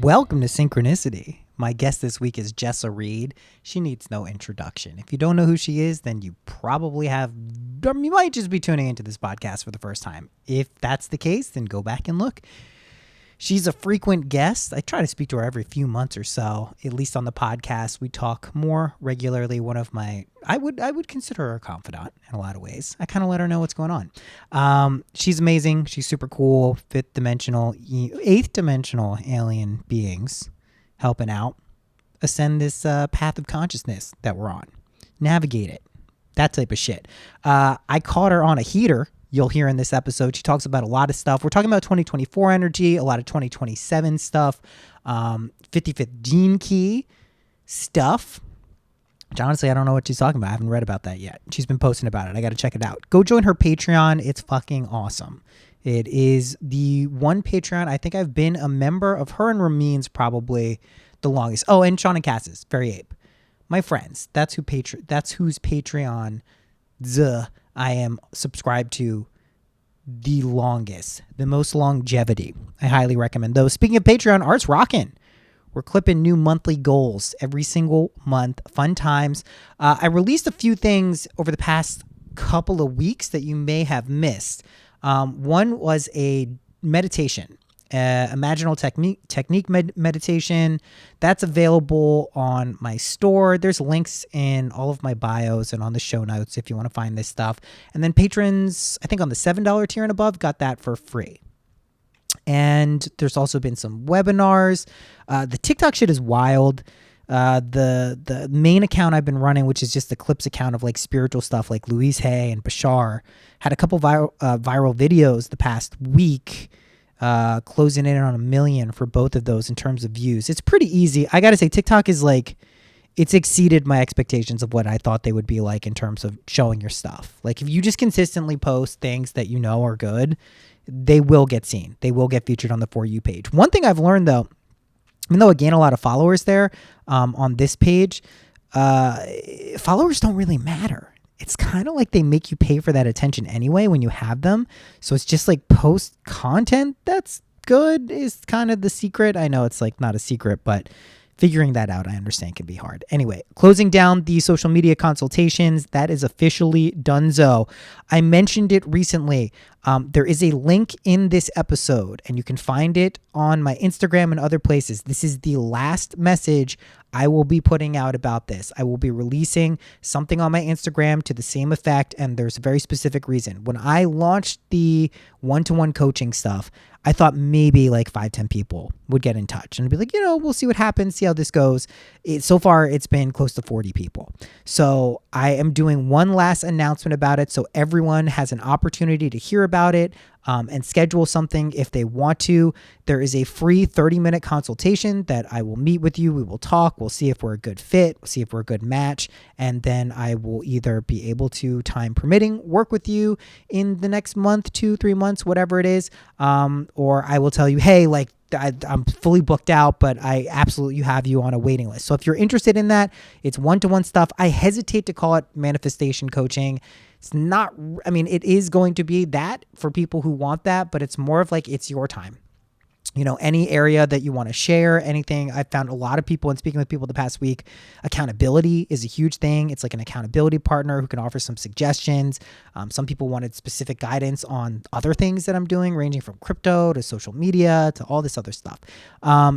Welcome to Synchronicity. My guest this week is Jessa Reed. She needs no introduction. If you don't know who she is, then you probably you might just be tuning into this podcast for the first time. If that's the case, then go back and look. She's a frequent guest. I try to speak to her every few months or so, at least on the podcast. We talk more regularly. I would consider her a confidant in a lot of ways. I kind of let her know what's going on. She's amazing. She's super cool. Eighth dimensional alien beings helping out ascend this path of consciousness that we're on. Navigate it. That type of shit. I caught her on a heater. You'll hear in this episode, she talks about a lot of stuff. We're talking about 2024 energy, a lot of 2027 stuff, 55th Gene Key stuff. Which honestly, I don't know what she's talking about. I haven't read about that yet. She's been posting about it. I got to check it out. Go join her Patreon. It's fucking awesome. It is the one Patreon. I think I've been a member of her and Ramin's probably the longest. Oh, and Sean and Cass's, Very Ape. My friends. That's whose Patreon I am subscribed to the longest, the most longevity. I highly recommend those. Speaking of Patreon, Art's rocking. We're clipping new monthly goals every single month. Fun times. I released a few things over the past couple of weeks that you may have missed. One was a meditation. Imaginal technique meditation that's available on my store. There's links in all of my bios and on the show notes if you want to find this stuff. And then patrons, I think on the $7 tier and above, got that for free. And there's also been some webinars. The TikTok shit is wild. The main account I've been running, which is just the clips account of like spiritual stuff like Louise Hay and Bashar, had a couple viral videos the past week. Closing in on 1 million for both of those in terms of views. It's pretty easy. I gotta say, TikTok is like, it's exceeded my expectations of what I thought they would be like in terms of showing your stuff. Like if you just consistently post things that you know are good, they will get seen. They will get featured on the For You page. One thing I've learned though, even though I gain a lot of followers there on this page, followers don't really matter. It's kind of like they make you pay for that attention anyway when you have them. So it's just like post content that's good is kind of the secret. I know it's like not a secret, but figuring that out, I understand, can be hard. Anyway, closing down the social media consultations, that is officially donezo. I mentioned it recently. There is a link in this episode, and you can find it on my Instagram and other places. This is the last message I will be putting out about this. I will be releasing something on my Instagram to the same effect, and there's a very specific reason. When I launched the one-to-one coaching stuff, I thought maybe like 5-10 people would get in touch and be like, we'll see what happens, see how this goes. So far, it's been close to 40 people. So I am doing one last announcement about it so everyone has an opportunity to hear about it and schedule something if they want to. There is a free 30-minute consultation that I will meet with you. We will talk. We'll see if we're a good fit. We'll see if we're a good match. And then I will either be able to, time permitting, work with you in the next month, 2-3 months, whatever it is. Or I will tell you, hey, like, I'm fully booked out, but I absolutely have you on a waiting list. So if you're interested in that, it's one-to-one stuff. I hesitate to call it manifestation coaching. It's not, it is going to be that for people who want that, but it's more of like, it's your time. Any area that you want to share, anything. I've found a lot of people, and speaking with people the past week, accountability is a huge thing. It's like an accountability partner who can offer some suggestions. Some people wanted specific guidance on other things that I'm doing, ranging from crypto to social media to all this other stuff.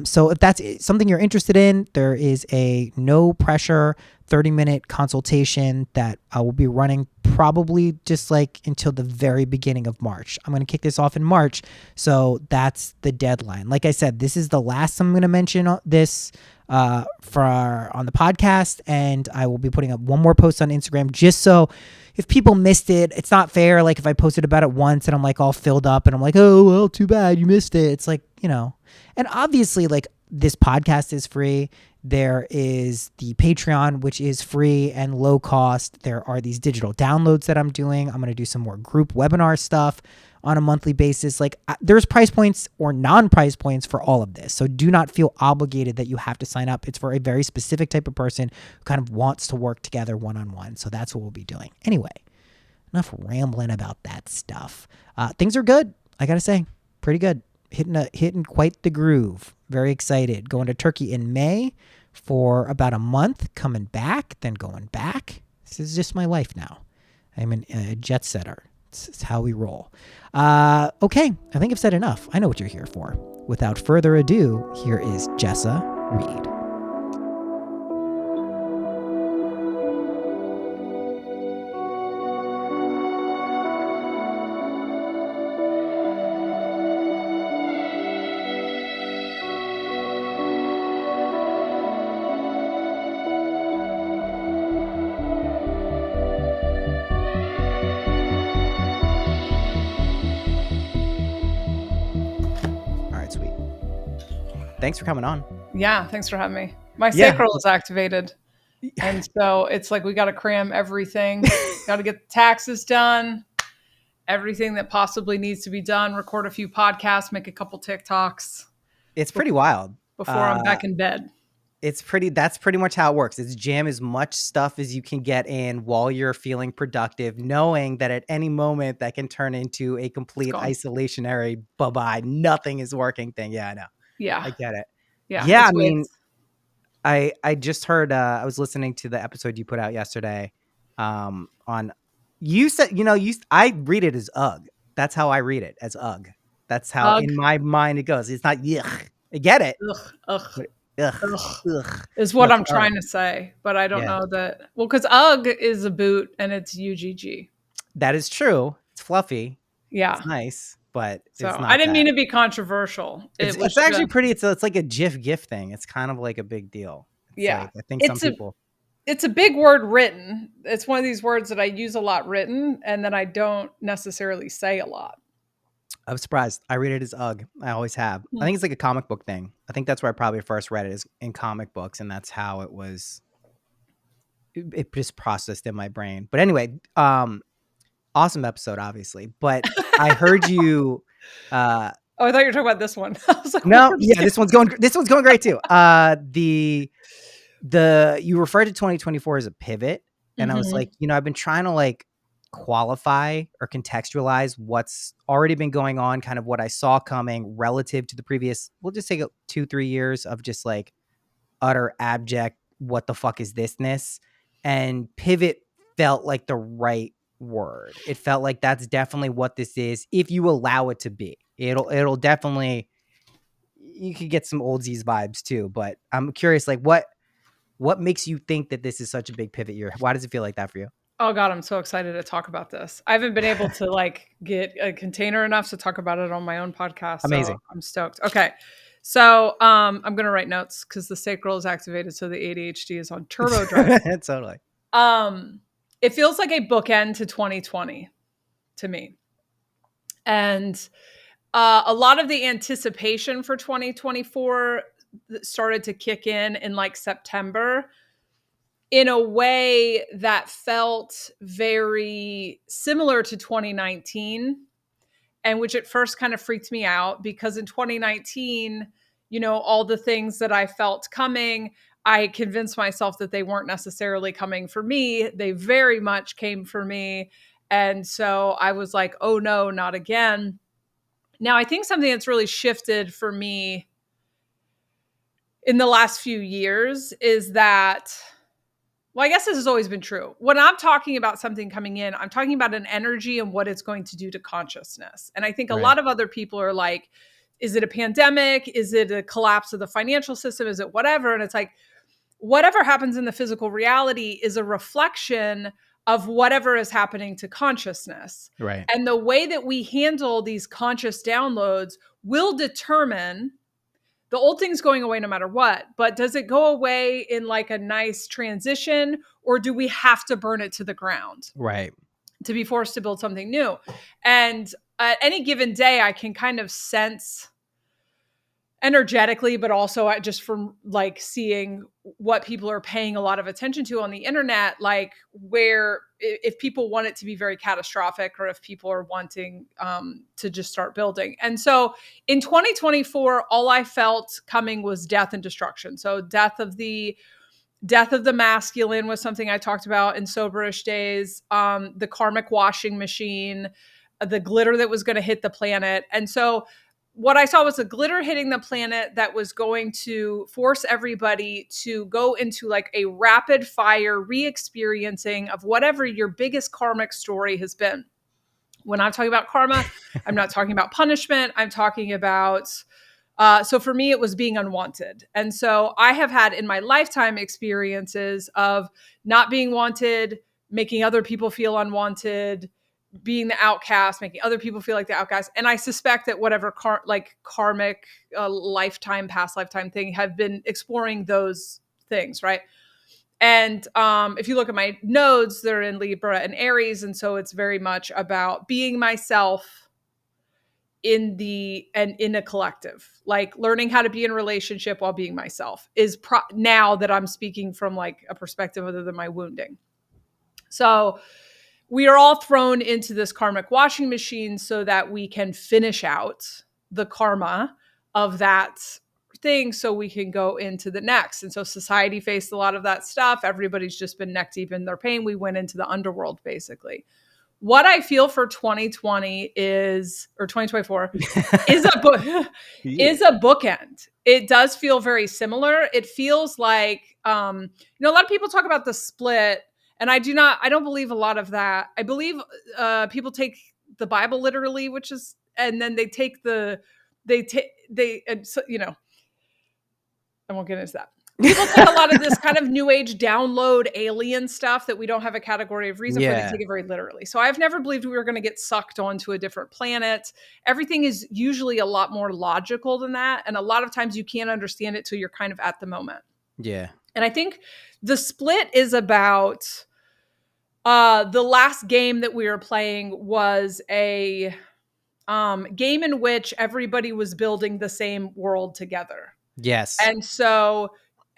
So if that's something you're interested in, there is a no pressure 30-minute consultation that I will be running probably just like until the very beginning of March. I'm going to kick this off in March. So that's the deadline. Like I said, this is the last I'm going to mention this on the podcast. And I will be putting up one more post on Instagram just so if people missed it, it's not fair. Like if I posted about it once and I'm like all filled up and I'm like, oh, well, too bad you missed it. It's like, and obviously like this podcast is free. There is the Patreon, which is free and low cost. There are these digital downloads that I'm doing. I'm going to do some more group webinar stuff on a monthly basis. Like there's price points or non-price points for all of this. So do not feel obligated that you have to sign up. It's for a very specific type of person who kind of wants to work together one-on-one. So that's what we'll be doing. Anyway, enough rambling about that stuff. Things are good. I got to say, pretty good. hitting quite the groove. Very excited. Going to Turkey in May for about a month, coming back, then going back. This is just my life now. I'm a jet setter. It's how we roll. Okay, I think I've said enough. I know what you're here for. Without further ado, here is Jessa Reed. Thanks for coming on. Yeah, thanks for having me. My sacral is activated. And so it's like we got to cram everything. Got to get the taxes done, everything that possibly needs to be done, record a few podcasts, make a couple TikToks. It's pretty wild. Before I'm back in bed. That's pretty much how it works. It's jam as much stuff as you can get in while you're feeling productive, knowing that at any moment that can turn into a complete isolationary bye-bye, nothing is working thing. Yeah, I know. Yeah. I get it. Yeah. I mean, I just heard, I was listening to the episode you put out yesterday on, you said, I read it as ugh. That's how I read it, as ugh. That's how in my mind it goes. It's not yuck. I get it. Ugh is what I'm trying to say, but I don't know that. Well, because ugh is a boot and it's UGG. That is true. It's fluffy. Yeah. It's nice, but so it's not. I didn't mean to be controversial. It's actually pretty. It's like a GIF thing. It's kind of like a big deal. I think some people. It's a big word written. It's one of these words that I use a lot written and then I don't necessarily say a lot. I'm surprised. I read it as ugh. I always have. I think it's like a comic book thing. I think that's where I probably first read it, is in comic books, and that's how it was. It just processed in my brain. But anyway, awesome episode, obviously. But I heard you. I thought you were talking about this one. I was like, no, yeah, this one's going great too. You referred to 2024 as a pivot, and I was like, I've been trying to like qualify or contextualize what's already been going on, kind of what I saw coming relative to the previous, we'll just say 2-3 years of just like utter abject what the fuck is thisness, and pivot felt like the right word. It felt like that's definitely what this is if you allow it to be. It'll definitely, you could get some oldsies vibes too, but I'm curious, like what makes you think that this is such a big pivot year? Why does it feel like that for you? Oh God, I'm so excited to talk about this. I haven't been able to like get a container enough to talk about it on my own podcast. Amazing. So I'm stoked. Okay. So I'm going to write notes because the sacral is activated. So the ADHD is on turbo drive. Totally. It feels like a bookend to 2020 to me. And a lot of the anticipation for 2024 started to kick in like September, in a way that felt very similar to 2019, and which at first kind of freaked me out because in 2019, all the things that I felt coming, I convinced myself that they weren't necessarily coming for me. They very much came for me. And so I was like, oh no, not again. Now, I think something that's really shifted for me in the last few years is that, well, I guess this has always been true. When I'm talking about something coming in, I'm talking about an energy and what it's going to do to consciousness. And I think a lot of other people are like, is it a pandemic? Is it a collapse of the financial system? Is it whatever? And it's like, whatever happens in the physical reality is a reflection of whatever is happening to consciousness. Right. And the way that we handle these conscious downloads will determine. The old thing's going away no matter what, but does it go away in like a nice transition, or do we have to burn it to the ground? Right. To be forced to build something new. And at any given day, I can kind of sense energetically, but also just from like seeing what people are paying a lot of attention to on the internet, like where if people want it to be very catastrophic or if people are wanting to just start building. And so in 2024, all I felt coming was death and destruction. So death of the masculine was something I talked about in Soberish Days, the karmic washing machine, the glitter that was going to hit the planet. And so what I saw was a glitter hitting the planet that was going to force everybody to go into like a rapid fire re-experiencing of whatever your biggest karmic story has been. When I'm talking about karma, I'm not talking about punishment. I'm talking about, so for me, it was being unwanted. And so I have had in my lifetime experiences of not being wanted, making other people feel unwanted, being the outcast, making other people feel like the outcast. And I suspect that whatever karmic past lifetime thing have been exploring those things, right? And if you look at my nodes, they're in Libra and Aries. And so it's very much about being myself in a collective, like learning how to be in a relationship while being myself is now that I'm speaking from like a perspective other than my wounding. So we are all thrown into this karmic washing machine so that we can finish out the karma of that thing so we can go into the next. And so society faced a lot of that stuff. Everybody's just been neck deep in their pain. We went into the underworld, basically. What I feel for 2020 or 2024 is a bookend. It does feel very similar. It feels like, a lot of people talk about the split, and I don't believe a lot of that. I believe people take the Bible literally, and then they take I won't get into that. People take a lot of this kind of new age download alien stuff that we don't have a category of reason for. They take it very literally. So I've never believed we were going to get sucked onto a different planet. Everything is usually a lot more logical than that. And a lot of times you can't understand it till you're kind of at the moment. Yeah. And I think the split is about the last game that we were playing was a game in which everybody was building the same world together. Yes.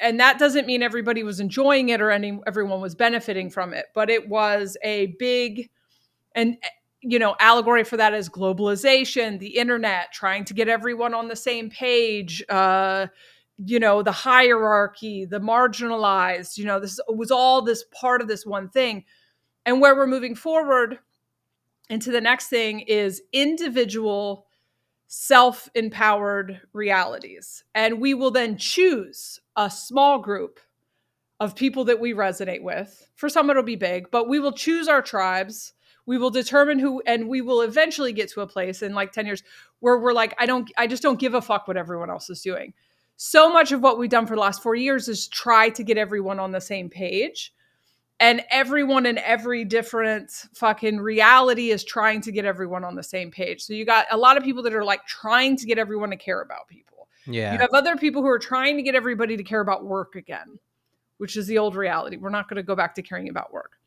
And that doesn't mean everybody was enjoying it or everyone was benefiting from it, but it was a big, and allegory for that is globalization, the internet, trying to get everyone on the same page, the hierarchy, the marginalized, this was all this part of this one thing. And where we're moving forward into the next thing is individual self-empowered realities. And we will then choose a small group of people that we resonate with. For some, it'll be big, but we will choose our tribes. We will determine who, and we will eventually get to a place in like 10 years where we're like, I just don't give a fuck what everyone else is doing. So much of what we've done for the last 4 years is try to get everyone on the same page. And everyone in every different fucking reality is trying to get everyone on the same page. So you got a lot of people that are like trying to get everyone to care about people. Yeah. You have other people who are trying to get everybody to care about work again, which is the old reality. We're not going to go back to caring about work.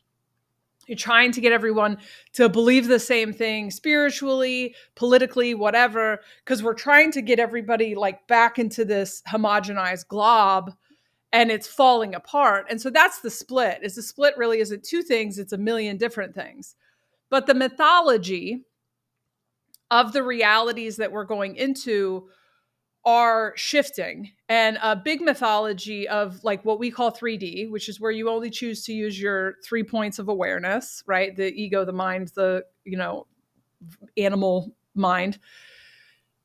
You're trying to get everyone to believe the same thing spiritually, politically, whatever, because we're trying to get everybody like back into this homogenized glob. And it's falling apart. And so that's the split. The split really isn't two things, it's a million different things. But the mythology of the realities that we're going into are shifting. And a big mythology of like what we call 3D, which is where you only choose to use your 3 points of awareness, right? The ego, the mind, the, animal mind.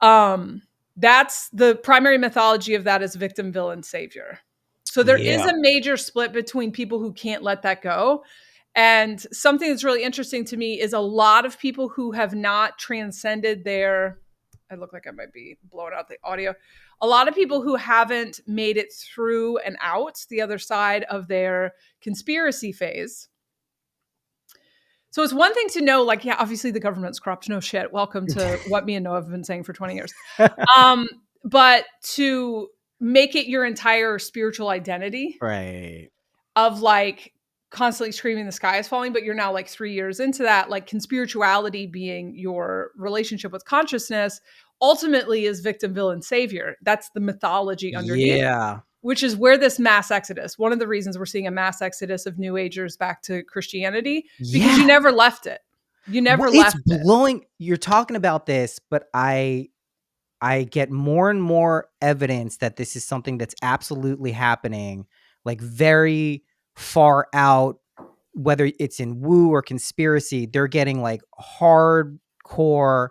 That's the primary mythology of that is victim, villain, savior. So there is a major split between people who can't let that go. And something that's really interesting to me is a lot of people who have not transcended I look like I might be blowing out the audio. A lot of people who haven't made it through and out the other side of their conspiracy phase. So it's one thing to know, like, yeah, obviously the government's corrupt. No shit. Welcome to what me and Noah have been saying for 20 years. But to make it your entire spiritual identity, right, of like constantly screaming the sky is falling, but you're now like 3 years into that, like conspirituality being your relationship with consciousness ultimately is victim, villain, savior. That's the mythology underneath. Yeah. Which is where this mass exodus, one of the reasons we're seeing a mass exodus of New Agers back to Christianity, because you never left it. You never left it. It's blowing. You're talking about this, but I get more and more evidence that this is something that's absolutely happening, like very far out, whether it's in woo or conspiracy, they're getting like hardcore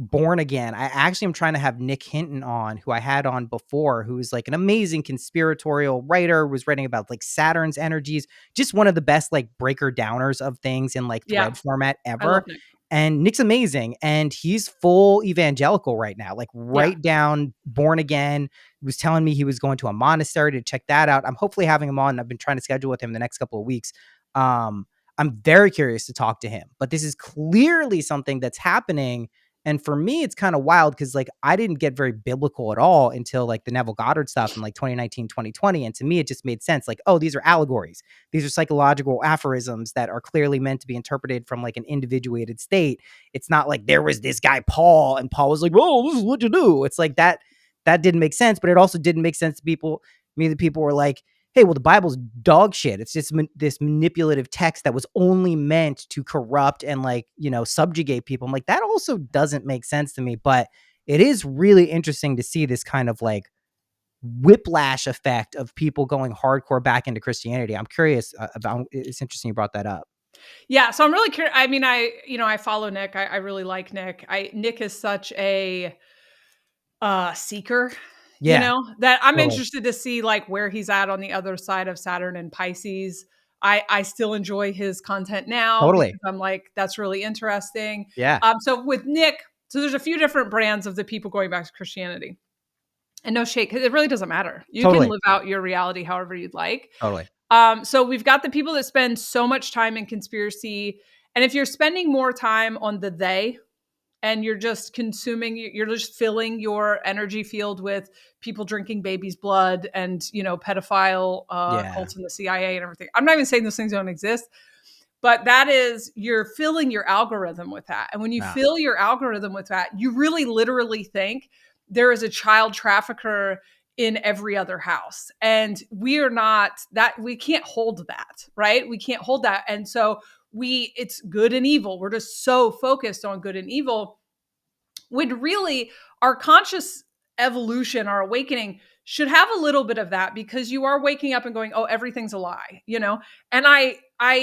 Born Again. I actually am trying to have Nick Hinton on, who I had on before, who's like an amazing conspiratorial writer, was writing about like Saturn's energies, just one of the best like breaker downers of things in like Yeah, thread format I love ever. Nick. And Nick's amazing. And he's full evangelical right now, like right down Born Again. He was telling me he was going to a monastery to check that out. I'm hopefully having him on. I've been trying to schedule with him the next couple of weeks. I'm very curious to talk to him, but this is clearly something that's happening. And for me, it's kind of wild because like I didn't get very biblical at all until like the Neville Goddard stuff in like 2019, 2020. And to me, it just made sense. Like, oh, these are allegories. These are psychological aphorisms that are clearly meant to be interpreted from like an individuated state. It's not like there was this guy, Paul, and Paul was like, oh, this is what you do. It's like that didn't make sense, but it also didn't make sense to people. The people were like, hey, well, the Bible's dog shit. It's just this manipulative text that was only meant to corrupt and like, you know, subjugate people. I'm like, that also doesn't make sense to me, but it is really interesting to see this kind of like whiplash effect of people going hardcore back into Christianity. I'm curious about, it's interesting you brought that up. Yeah. So I'm really curious. I mean, I follow Nick. I really like Nick. Nick is such a seeker, Yeah, that I'm totally. interested to see like where he's at on the other side of Saturn and Pisces. I still enjoy his content now Totally. because I'm like, that's really interesting. Yeah. So with Nick, so there's a few different brands of the people going back to Christianity. And no shade, because it really doesn't matter. You can Totally. live out your reality however you'd like. Totally. So we've got the people that spend so much time in conspiracy. And if you're spending more time on the they, and you're just you're just filling your energy field with people drinking babies' blood and, pedophile Yeah. cults in the CIA and everything. I'm not even saying those things don't exist, but you're filling your algorithm with that. And when you fill your algorithm with that, you really literally think there is a child trafficker in every other house. And we are not that, we can't hold that, right? We can't hold that. And so it's good and evil. We're just so focused on good and evil when really our conscious evolution, our awakening should have a little bit of that, because you are waking up and going, oh, everything's a lie, And I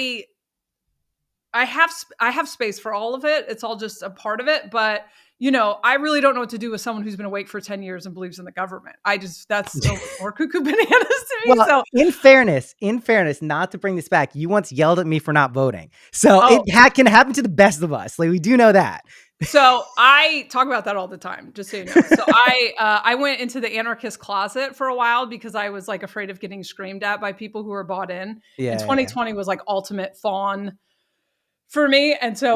have space for all of it. It's all just a part of it. But, I really don't know what to do with someone who's been awake for 10 years and believes in the government. That's more cuckoo bananas to me. Well, So in fairness, not to bring this back, you once yelled at me for not voting. So it can happen to the best of us. Like, we do know that. So I talk about that all the time, just so you know. So I went into the anarchist closet for a while because I was like afraid of getting screamed at by people who were bought in. Yeah. And 2020 was like ultimate fawn for me. And so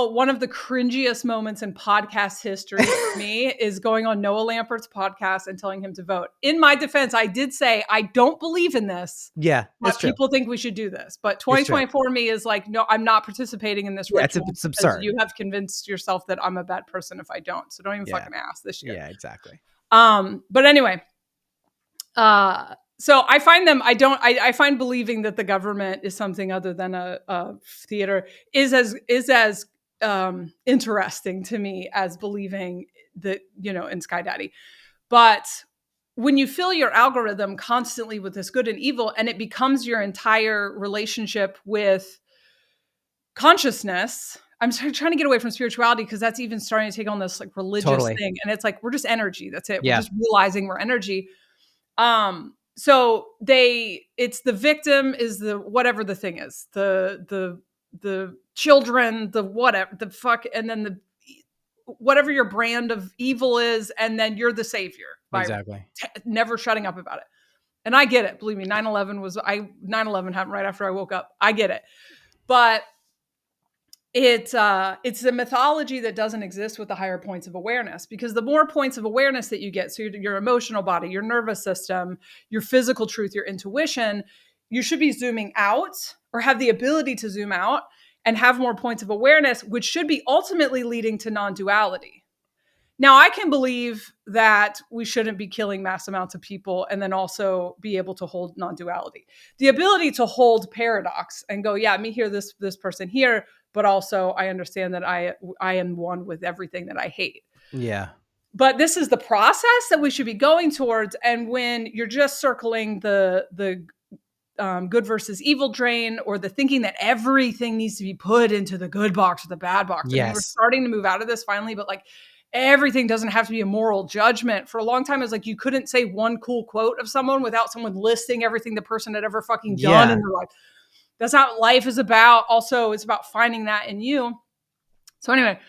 one of the cringiest moments in podcast history for me is going on Noah Lampert's podcast and telling him to vote. In my defense, I did say, I don't believe in this. Yeah, but people think we should do this. But 2024 me is like, no, I'm not participating in this ritual. It's absurd. You have convinced yourself that I'm a bad person if I don't. So don't even fucking ask this year. Yeah, exactly. But anyway, so I find I find believing that the government is something other than a theater is as interesting to me as believing that, in Sky Daddy. But when you fill your algorithm constantly with this good and evil, and it becomes your entire relationship with consciousness, I'm trying to get away from spirituality because that's even starting to take on this like religious thing. And it's like, we're just energy. That's it. Yeah. We're just realizing we're energy. So it's the victim is the, whatever the thing is, the children, the whatever, the fuck. And then whatever your brand of evil is. And then you're the savior by never shutting up about it. And I get it. Believe me, 9/11 happened right after I woke up. I get it. But it's a mythology that doesn't exist with the higher points of awareness, because the more points of awareness that you get, so your emotional body, your nervous system, your physical truth, your intuition, you should be zooming out or have the ability to zoom out and have more points of awareness, which should be ultimately leading to non-duality. Now, I can believe that we shouldn't be killing mass amounts of people and then also be able to hold non-duality. The ability to hold paradox and go, yeah, me here, this person here, but also I understand that I am one with everything that I hate. Yeah. But this is the process that we should be going towards. And when you're just circling the good versus evil drain, or the thinking that everything needs to be put into the good box or the bad box. Yes. I mean, we're starting to move out of this finally, but like, everything doesn't have to be a moral judgment. For a long time, it was like you couldn't say one cool quote of someone without someone listing everything the person had ever fucking done in their life. That's not what life is about. Also, it's about finding that in you. So anyway,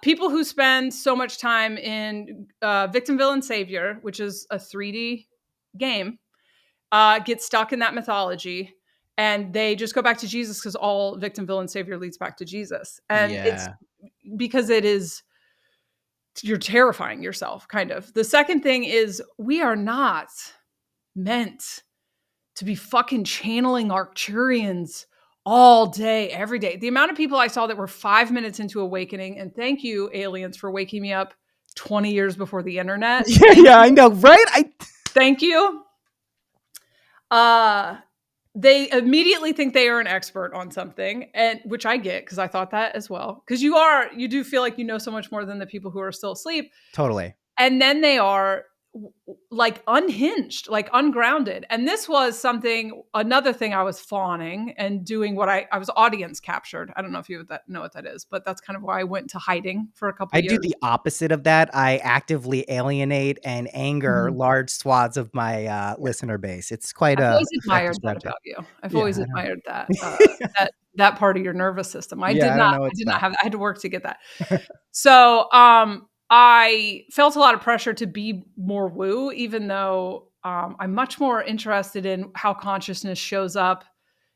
people who spend so much time in Victim, Villain, Savior, which is a 3D game, get stuck in that mythology, and they just go back to Jesus because all Victim, Villain, Savior leads back to Jesus. And it's because you're terrifying yourself, kind of. The second thing is we are not meant to be fucking channeling Arcturians all day, every day. The amount of people I saw that were 5 minutes into awakening, and thank you, aliens, for waking me up 20 years before the internet. I know, right? Thank you. They immediately think they are an expert on something, and which I get because I thought that as well. Because you do feel like you know so much more than the people who are still asleep. Totally. And then they are like unhinged, like ungrounded. And this was another thing I was fawning and doing what I was audience captured. I don't know if you know what that is, but that's kind of why I went to hiding for a couple I years. do the opposite of that. I actively alienate and anger large swaths of my listener base. It's quite I've a always effective admired that strategy. about you. I've always I know. admired that that part of your nervous system. I did I not know I it's did not that. have I had to work to get that. So I felt a lot of pressure to be more woo, even though I'm much more interested in how consciousness shows up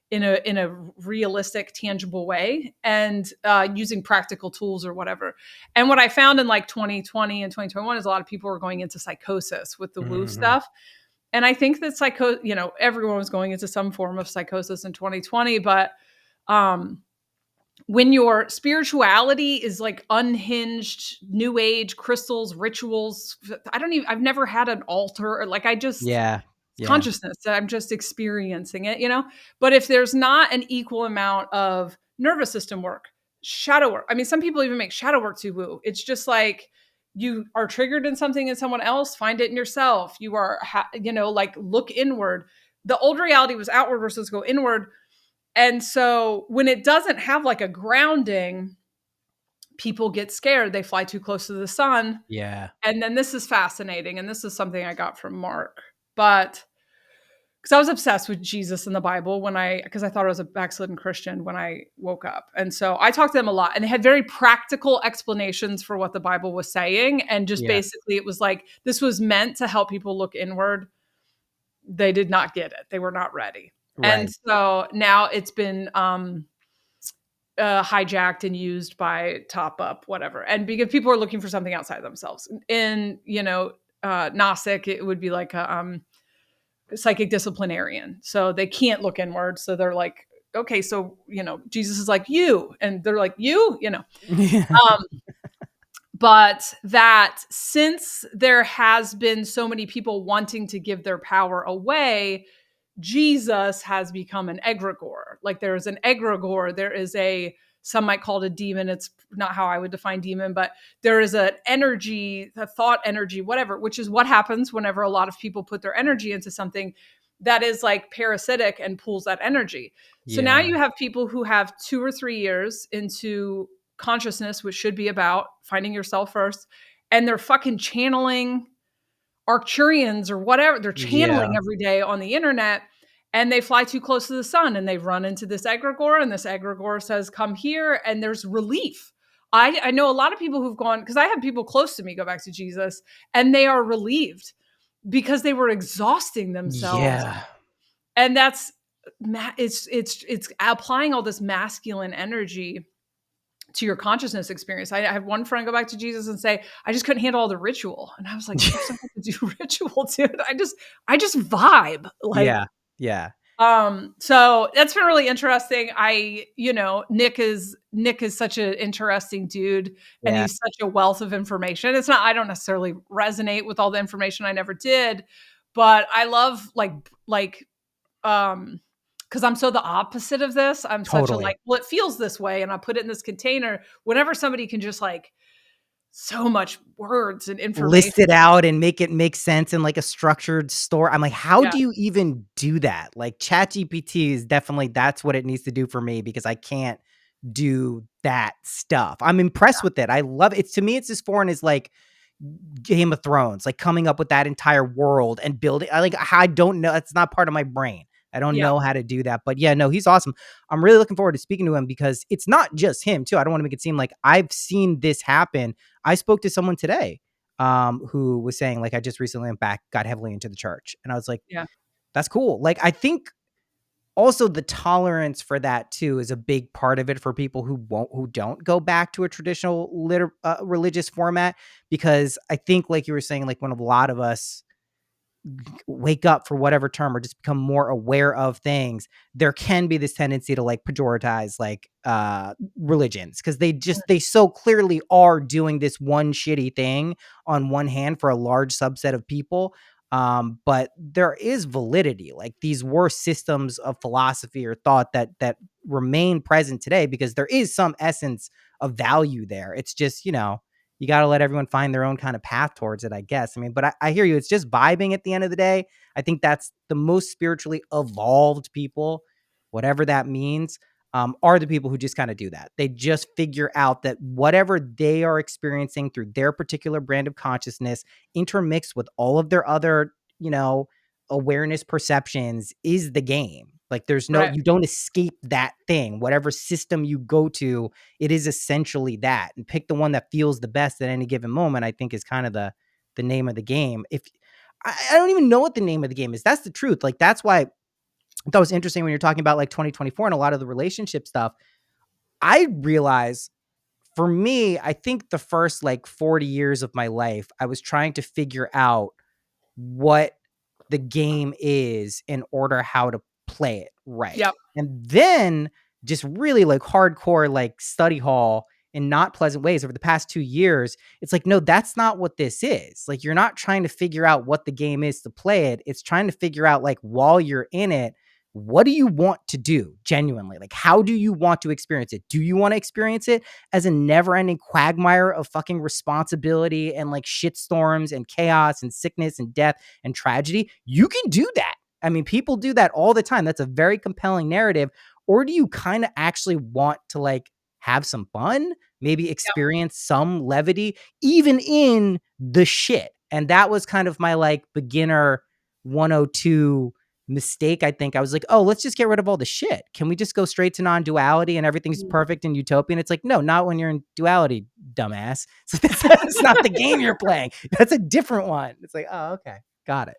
in a realistic, tangible way, and using practical tools or whatever. And what I found in like 2020 and 2021 is a lot of people were going into psychosis with the woo stuff. And I think that everyone was going into some form of psychosis in 2020, but when your spirituality is like unhinged, new age, crystals, rituals, I've never had an altar, or like consciousness. I'm just experiencing it. But if there's not an equal amount of nervous system work, shadow work, I mean, some people even make shadow work too woo. It's just like you are triggered in something in someone else, find it in yourself. You are, like look inward. The old reality was outward versus go inward. And so when it doesn't have like a grounding, people get scared. They fly too close to the sun. Yeah. And then this is fascinating. And this is something I got from Mark. But because I was obsessed with Jesus and the Bible because I thought I was a backslidden Christian when I woke up. And so I talked to them a lot, and they had very practical explanations for what the Bible was saying. And just basically it was like, this was meant to help people look inward. They did not get it. They were not ready. Right. And so now it's been hijacked and used by Top Up, whatever. And because people are looking for something outside themselves. In, Gnostic, it would be like a psychic disciplinarian. So they can't look inward. So they're like, okay, so, Jesus is like you. And they're like, you. But that since there has been so many people wanting to give their power away, Jesus has become an egregore. Like there is an egregore. There is some might call it a demon. It's not how I would define demon, but there is an energy, a thought energy, whatever, which is what happens whenever a lot of people put their energy into something that is like parasitic and pulls that energy. So now you have people who have 2 or 3 years into consciousness, which should be about finding yourself first, and they're fucking channeling Arcturians or whatever. They're channeling every day on the internet, and they fly too close to the sun, and they run into this egregore, and this egregore says, come here, and there's relief. I know a lot of people who've gone, because I have people close to me go back to Jesus, and they are relieved because they were exhausting themselves. And it's applying all this masculine energy to your consciousness experience. I have one friend go back to Jesus and say, I just couldn't handle all the ritual. And I was like, you don't have to do ritual, dude. I just vibe. Like, so that's been really interesting. Nick is such an interesting dude, and he's such a wealth of information. I don't necessarily resonate with all the information. I never did, but I love because I'm so the opposite of this. I'm such a it feels this way, and I put it in this container. Whenever somebody can just like so much words and information, list it out and make it make sense in like a structured story. I'm like, how do you even do that? Like ChatGPT is definitely, that's what it needs to do for me, because I can't do that stuff. I'm impressed with it. I love it. To me, it's as foreign as like Game of Thrones, like coming up with that entire world and building. I don't know. It's not part of my brain. I don't Yeah. know how to do that. But yeah, no, he's awesome. I'm really looking forward to speaking to him because it's not just him too. I don't want to make it seem like I've seen this happen. I spoke to someone today who was saying like, I just recently went back, got heavily into the church. And I was like, Yeah. that's cool. Like, I think also the tolerance for that too is a big part of it for people who don't go back to a traditional religious format, because I think like you were saying, like when a lot of us wake up for whatever term or just become more aware of things, there can be this tendency to like pejoratize like religions, because they so clearly are doing this one shitty thing on one hand for a large subset of people. But there is validity. Like these were systems of philosophy or thought that remain present today because there is some essence of value there. It's just, you got to let everyone find their own kind of path towards it, I guess. I mean, but I hear you. It's just vibing at the end of the day. I think that's the most spiritually evolved people, whatever that means, are the people who just kind of do that. They just figure out that whatever they are experiencing through their particular brand of consciousness, intermixed with all of their other, awareness perceptions, is the game. Like Right. you don't escape that thing. Whatever system you go to, it is essentially that, and pick the one that feels the best at any given moment, I think is kind of the name of the game. If I don't even know what the name of the game is. That's the truth. Like, that's why I thought it was interesting when you're talking about like 2024 and a lot of the relationship stuff. I realize for me, I think the first like 40 years of my life, I was trying to figure out what the game is in order how to play it right. Yep. And then just really like hardcore like study hall in not pleasant ways over the past 2 years, it's like, no, that's not what this is. Like, you're not trying to figure out what the game is to play it. It's trying to figure out, like, while you're in it, what do you want to do genuinely? Like, how do you want to experience it? Do you want to experience it as a never ending quagmire of fucking responsibility and like shitstorms and chaos and sickness and death and tragedy? You can do that. I mean, people do that all the time. That's a very compelling narrative. Or do you kind of actually want to like have some fun, maybe Yep. experience some levity, even in the shit? And that was kind of my like beginner 102 mistake. I think I was like, oh, let's just get rid of all the shit. Can we just go straight to non-duality and everything's perfect and utopian? It's like, no, not when you're in duality, dumbass. So that's not the game you're playing. That's a different one. It's like, oh, okay, got it.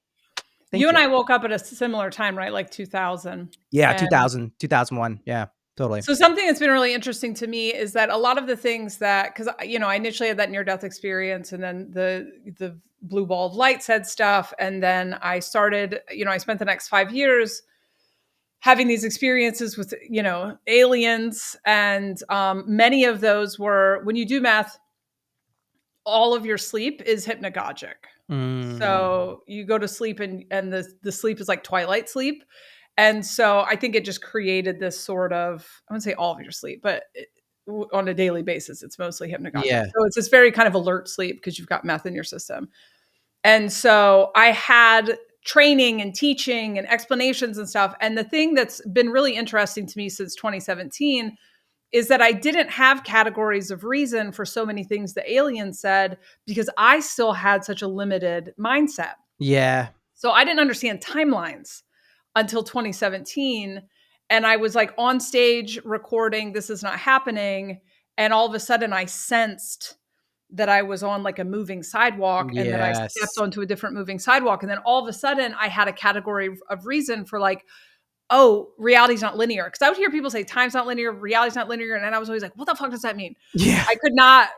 Thank You and you. I woke up at a similar time, right? Like 2000. Yeah, And 2000, 2001. Yeah, totally. so something that's been really interesting to me is that a lot of the things that, because I initially had that near death experience, and then the blue ball of light said stuff, and then I started, I spent the next 5 years having these experiences with aliens, and many of those were, when you do math, all of your sleep is hypnagogic. So you go to sleep and the sleep is like twilight sleep. And so I think it just created this sort of, I wouldn't say all of your sleep, but on a daily basis, it's mostly hypnagogic. Yeah. So it's this very kind of alert sleep because you've got meth in your system. And so I had training and teaching and explanations and stuff. And the thing that's been really interesting to me since 2017 is that I didn't have categories of reason for so many things the aliens said, because I still had such a limited mindset. Yeah. So I didn't understand timelines until 2017. And I was like on stage recording, this is not happening. And all of a sudden I sensed that I was on like a moving sidewalk, and then I stepped Yes. onto a different moving sidewalk. And then all of a sudden I had a category of reason for like, oh, reality's not linear. Because I would hear people say time's not linear, reality's not linear. And then I was always like, what the fuck does that mean? Yeah. I could not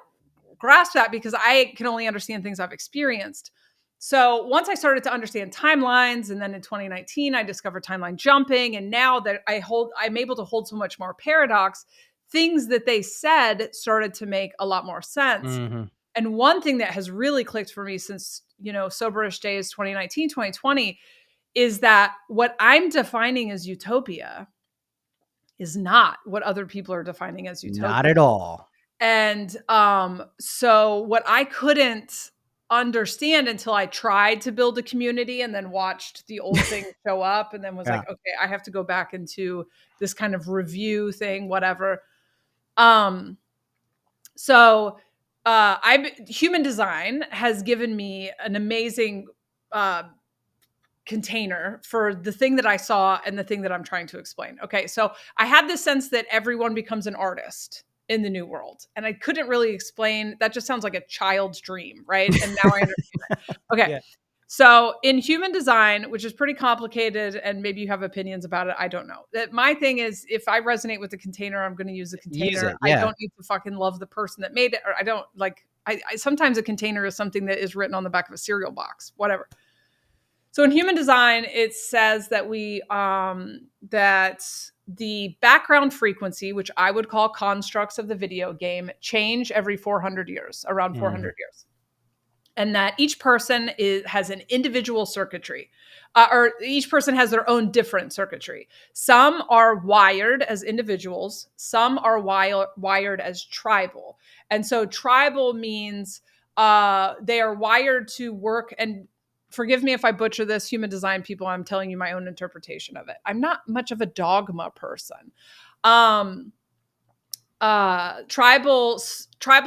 grasp that because I can only understand things I've experienced. So once I started to understand timelines, and then in 2019, I discovered timeline jumping. And now that I'm able to hold so much more paradox, things that they said started to make a lot more sense. Mm-hmm. And one thing that has really clicked for me since, soberish days, 2019, 2020, is that what I'm defining as utopia is not what other people are defining as utopia. Not at all. And so what I couldn't understand until I tried to build a community and then watched the old thing show up, and then was Yeah. like, okay, I have to go back into this kind of review thing, whatever. So human design has given me an amazing container for the thing that I saw and the thing that I'm trying to explain. Okay, so I had this sense that everyone becomes an artist in the new world, and I couldn't really explain. That just sounds like a child's dream, right? And now I understand it. Okay. Yeah. So in human design, which is pretty complicated, and maybe you have opinions about it, I don't know. That my thing is, if I resonate with the container, I'm going to use the container. Use it, I yeah. don't need to fucking love the person that made it, or I don't like. I sometimes a container is something that is written on the back of a cereal box, whatever. So in human design, it says that that the background frequency, which I would call constructs of the video game, change every 400 years, around 400 years. And that each person has an individual circuitry, or each person has their own different circuitry. Some are wired as individuals. Some are wired as tribal. And so tribal means they are wired to work, and forgive me if I butcher this, human design people, I'm telling you my own interpretation of it. I'm not much of a dogma person. Tribal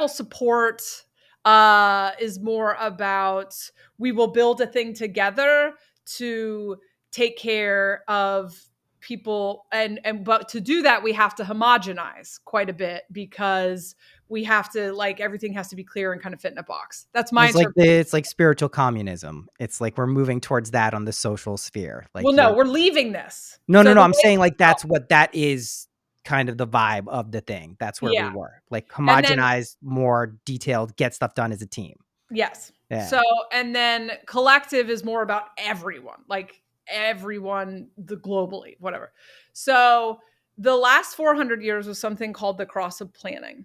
support is more about, we will build a thing together to take care of people, and but to do that we have to homogenize quite a bit, because we have to, like, everything has to be clear and kind of fit in a box. That's my interpretation. It's like spiritual communism. It's like we're moving towards that on the social sphere. Like, well, no, we're leaving this. No. So I'm saying like that's what that is, kind of the vibe of the thing. That's where we were. Like homogenized, more detailed, get stuff done as a team. Yes. Yeah. So, and then collective is more about everyone, like everyone, the globally, whatever. So the last 400 years was something called the cross of planning.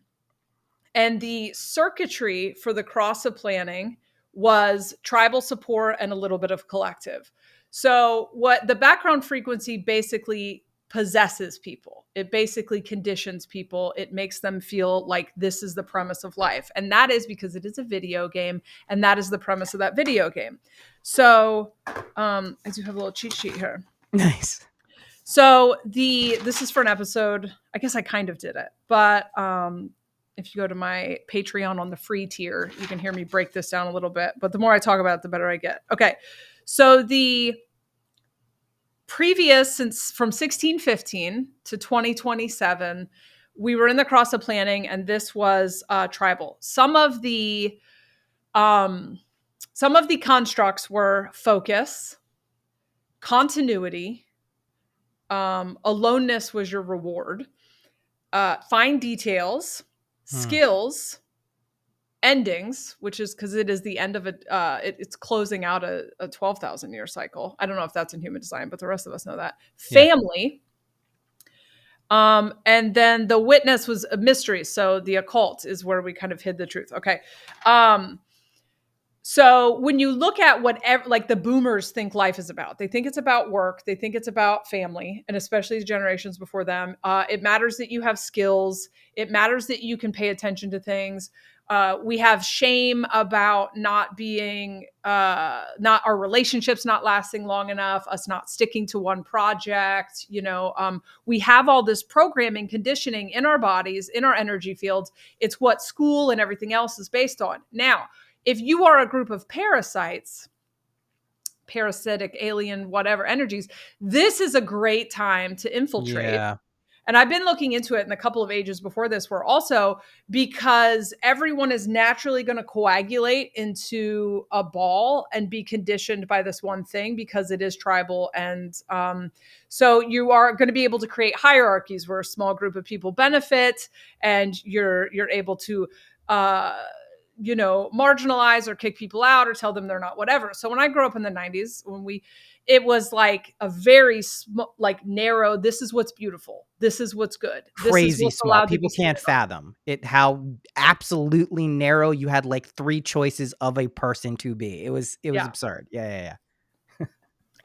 And the circuitry for the cross of planning was tribal support and a little bit of collective. So what the background frequency basically possesses people. It basically conditions people. It makes them feel like this is the premise of life. And that is because it is a video game, and that is the premise of that video game. So I do have a little cheat sheet here. Nice. So this is for an episode. I guess I kind of did it, but if you go to my Patreon on the free tier, you can hear me break this down a little bit. But the more I talk about it, the better I get. Okay. So the previous, from 1615 to 2027, we were in the cross of planning, and this was tribal. Some of the constructs were focus, continuity, aloneness was your reward, fine details, skills, endings, which is because it is the end of it's closing out a 12,000 year cycle. I don't know if that's in human design, but the rest of us know that. Family. And then the witness was a mystery. So the occult is where we kind of hid the truth. Okay. So when you look at whatever, like the boomers think life is about, they think it's about work. They think it's about family, and especially the generations before them. It matters that you have skills. It matters that you can pay attention to things. We have shame about not being, not our relationships not lasting long enough, us not sticking to one project. We have all this programming, conditioning in our bodies, in our energy fields. It's what school and everything else is based on. Now, if you are a group of parasites, parasitic, alien, whatever energies, this is a great time to infiltrate. Yeah. And I've been looking into it in a couple of ages before this, where also, because everyone is naturally going to coagulate into a ball and be conditioned by this one thing, because it is tribal. And so you are going to be able to create hierarchies where a small group of people benefit, and you're able to marginalize or kick people out or tell them they're not whatever. So when I grew up in the 90s, it was like a very narrow, this is what's beautiful, this is what's good, crazy small. People can't fathom it, how absolutely narrow. You had like 3 choices of a person to be. It was absurd. Yeah.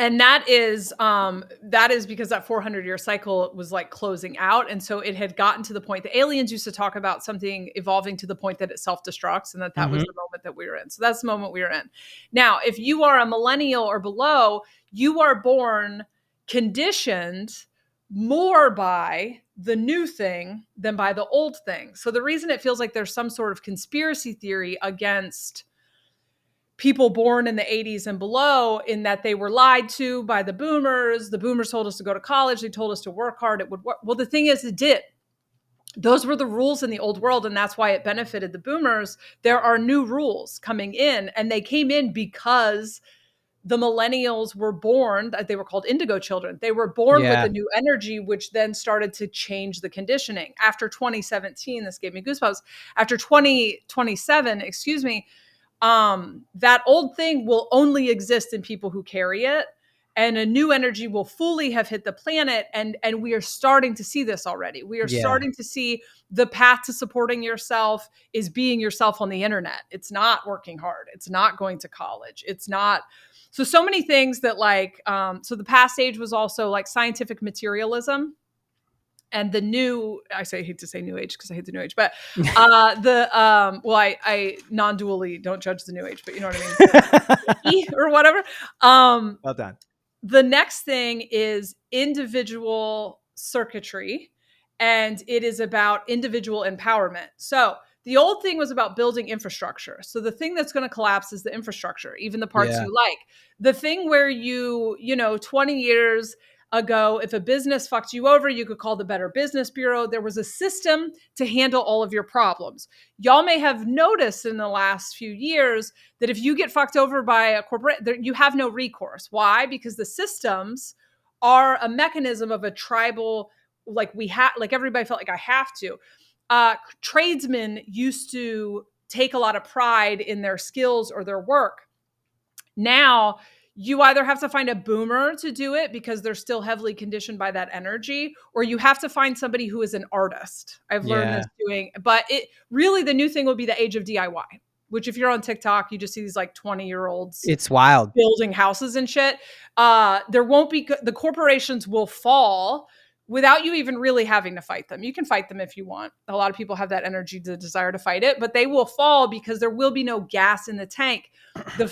And that is because that 400-year cycle was like closing out. And so it had gotten to the point, the aliens used to talk about something evolving to the point that it self-destructs, and that was the moment that we were in. So that's the moment we were in. Now, if you are a millennial or below, you are born conditioned more by the new thing than by the old thing. So the reason it feels like there's some sort of conspiracy theory against people born in the 80s and below, in that they were lied to by the boomers. The boomers told us to go to college. They told us to work hard. It would work. Well, the thing is, it did. Those were the rules in the old world, and that's why it benefited the boomers. There are new rules coming in, and they came in because the millennials were born, they were called indigo children. They were born with a new energy, which then started to change the conditioning. After 2017, this gave me goosebumps. After 2027, excuse me, that old thing will only exist in people who carry it. And a new energy will fully have hit the planet. And we are starting to see this already. We are starting to see the path to supporting yourself is being yourself on the internet. It's not working hard. It's not going to college. It's not. So many things that like, so the past age was also like scientific materialism. And the new, I hate to say new age because I hate the new age, but I non-dually don't judge the new age, but you know what I mean? Or whatever. Well done. The next thing is individual circuitry, and it is about individual empowerment. So the old thing was about building infrastructure. So the thing that's going to collapse is the infrastructure, even the parts you like. The thing where 20 years ago, if a business fucked you over, you could call the Better Business Bureau. There was a system to handle all of your problems. Y'all may have noticed in the last few years that if you get fucked over by a corporate, you have no recourse. Why? Because the systems are a mechanism of a tribal, like everybody felt like I have to. Tradesmen used to take a lot of pride in their skills or their work. Now, you either have to find a boomer to do it because they're still heavily conditioned by that energy, or you have to find somebody who is an artist. I've learned this but it really, the new thing will be the age of DIY, which if you're on TikTok, you just see these like 20-year-olds. It's wild. Building houses and shit. There won't be, the corporations will fall without you even really having to fight them. You can fight them if you want. A lot of people have that energy, the desire to fight it, but they will fall because there will be no gas in the tank. The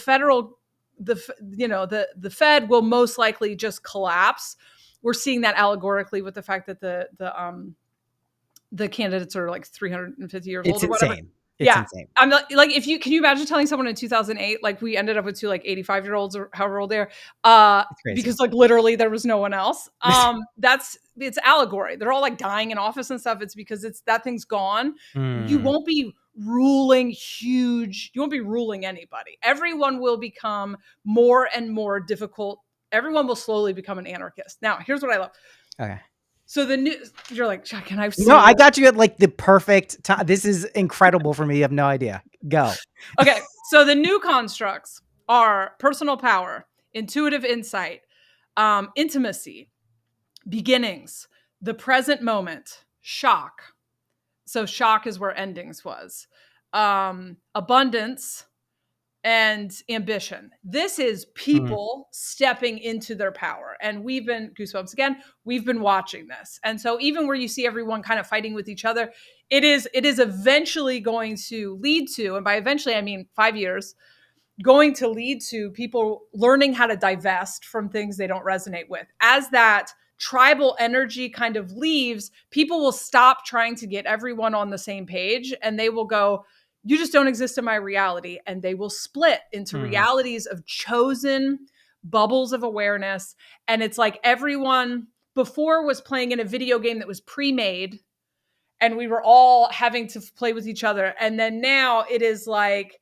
Fed will most likely just collapse. We're seeing that allegorically with the fact that the candidates are like 350 years old or whatever. Insane. It's insane. I'm not, like, can you imagine telling someone in 2008, like we ended up with two like 85-year-olds or however old they are, because like literally there was no one else. It's allegory. They're all like dying in office and stuff. It's because that thing's gone. You won't be ruling huge. You won't be ruling anybody. Everyone will become more and more difficult. Everyone will slowly become an anarchist. Now, here's what I love. Okay. So you're like, can I? No, I got you at like the perfect time. This is incredible for me. You have no idea. Go. Okay. So the new constructs are personal power, intuitive insight, intimacy, beginnings, the present moment, shock. So shock is where endings was, abundance, and ambition. This is people stepping into their power. And we've been, goosebumps again, we've been watching this. And so even where you see everyone kind of fighting with each other, it is eventually going to lead to, and by eventually I mean 5 years, going to lead to people learning how to divest from things they don't resonate with. As that tribal energy kind of leaves, people will stop trying to get everyone on the same page, and they will go, you just don't exist in my reality. And they will split into realities of chosen bubbles of awareness. And it's like everyone before was playing in a video game that was pre-made and we were all having to play with each other. And then now it is like,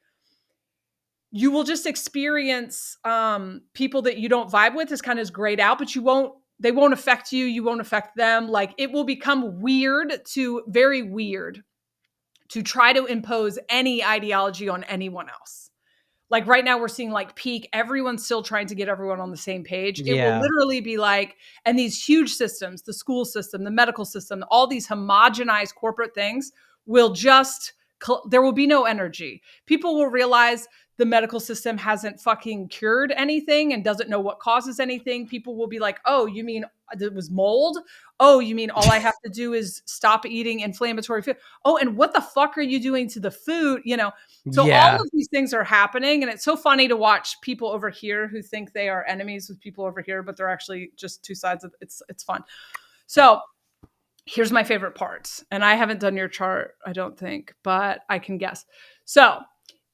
you will just experience people that you don't vibe with as kind of grayed out, but they won't affect you. You won't affect them. Like it will become very weird to try to impose any ideology on anyone else. Like right now we're seeing like peak, everyone's still trying to get everyone on the same page. It will literally be like, and these huge systems, the school system, the medical system, all these homogenized corporate things will there will be no energy. People will realize the medical system hasn't fucking cured anything and doesn't know what causes anything. People will be like, oh, you mean it was mold? Oh, you mean all I have to do is stop eating inflammatory food? Oh, and what the fuck are you doing to the food? So all of these things are happening. And it's so funny to watch people over here who think they are enemies with people over here, but they're actually just two sides of it's fun. So here's my favorite parts. And I haven't done your chart, I don't think, but I can guess. So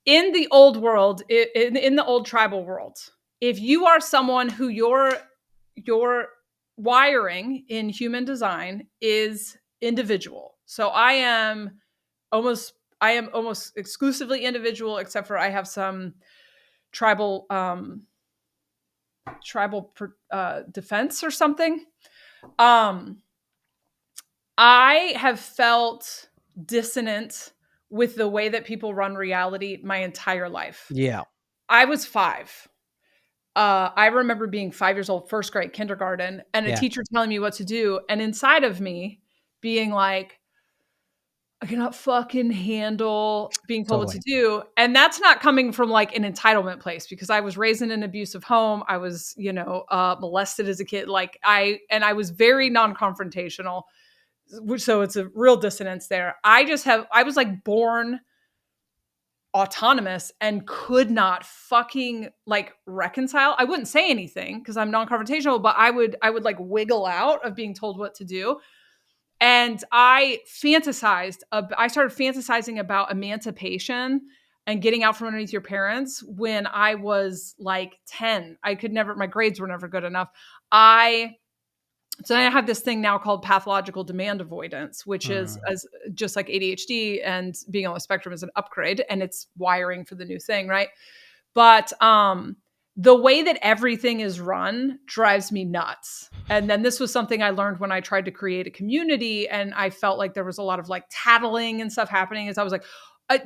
in the old world, in the old tribal world, if you are someone who your wiring in human design is individual. So almost I am almost exclusively individual, except for I have some tribal defense or something. I have felt dissonant with the way that people run reality my entire life. Yeah. I was 5. I remember being 5 years old, first grade, kindergarten, and a teacher telling me what to do. And inside of me being like, I cannot fucking handle being told what to do. And that's not coming from like an entitlement place, because I was raised in an abusive home. I was, molested as a kid. I was very non-confrontational. So it's a real dissonance there. I was like born autonomous and could not fucking like reconcile. I wouldn't say anything because I'm non-confrontational, but I would like wiggle out of being told what to do. And I started fantasizing about emancipation and getting out from underneath your parents when I was like 10. My grades were never good enough. So I have this thing now called pathological demand avoidance, which is as just like ADHD, and being on the spectrum is an upgrade, and it's wiring for the new thing, right? But the way that everything is run drives me nuts. And then this was something I learned when I tried to create a community, and I felt like there was a lot of like tattling and stuff happening. As I was like,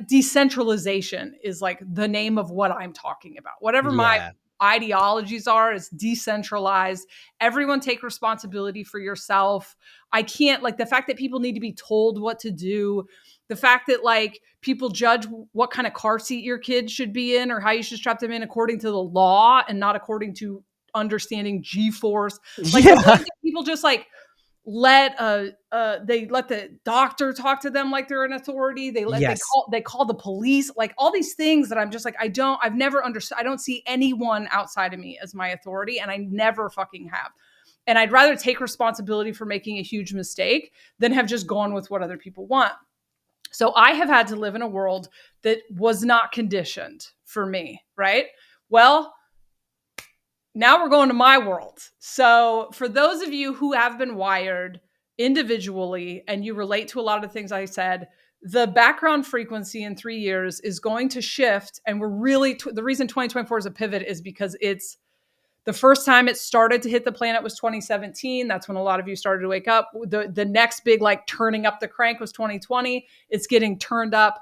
decentralization is like the name of what I'm talking about. Whatever my ideologies are is decentralized. Everyone take responsibility for yourself. I can't, like, the fact that people need to be told what to do, the fact that like people judge what kind of car seat your kid should be in or how you should strap them in according to the law and not according to understanding G-force. Like the way that people just like let the doctor talk to them like they're an authority. They call the police, like all these things that I'm just like, I've never understood. I don't see anyone outside of me as my authority, and I never fucking have. And I'd rather take responsibility for making a huge mistake than have just gone with what other people want. So I have had to live in a world that was not conditioned for me, right? Well, now we're going to my world. So for those of you who have been wired individually and you relate to a lot of the things I said, the background frequency in 3 years is going to shift. And we're really, the reason 2024 is a pivot is because it's the first time it started to hit the planet was 2017. That's when a lot of you started to wake up. The next big like turning up the crank was 2020. It's getting turned up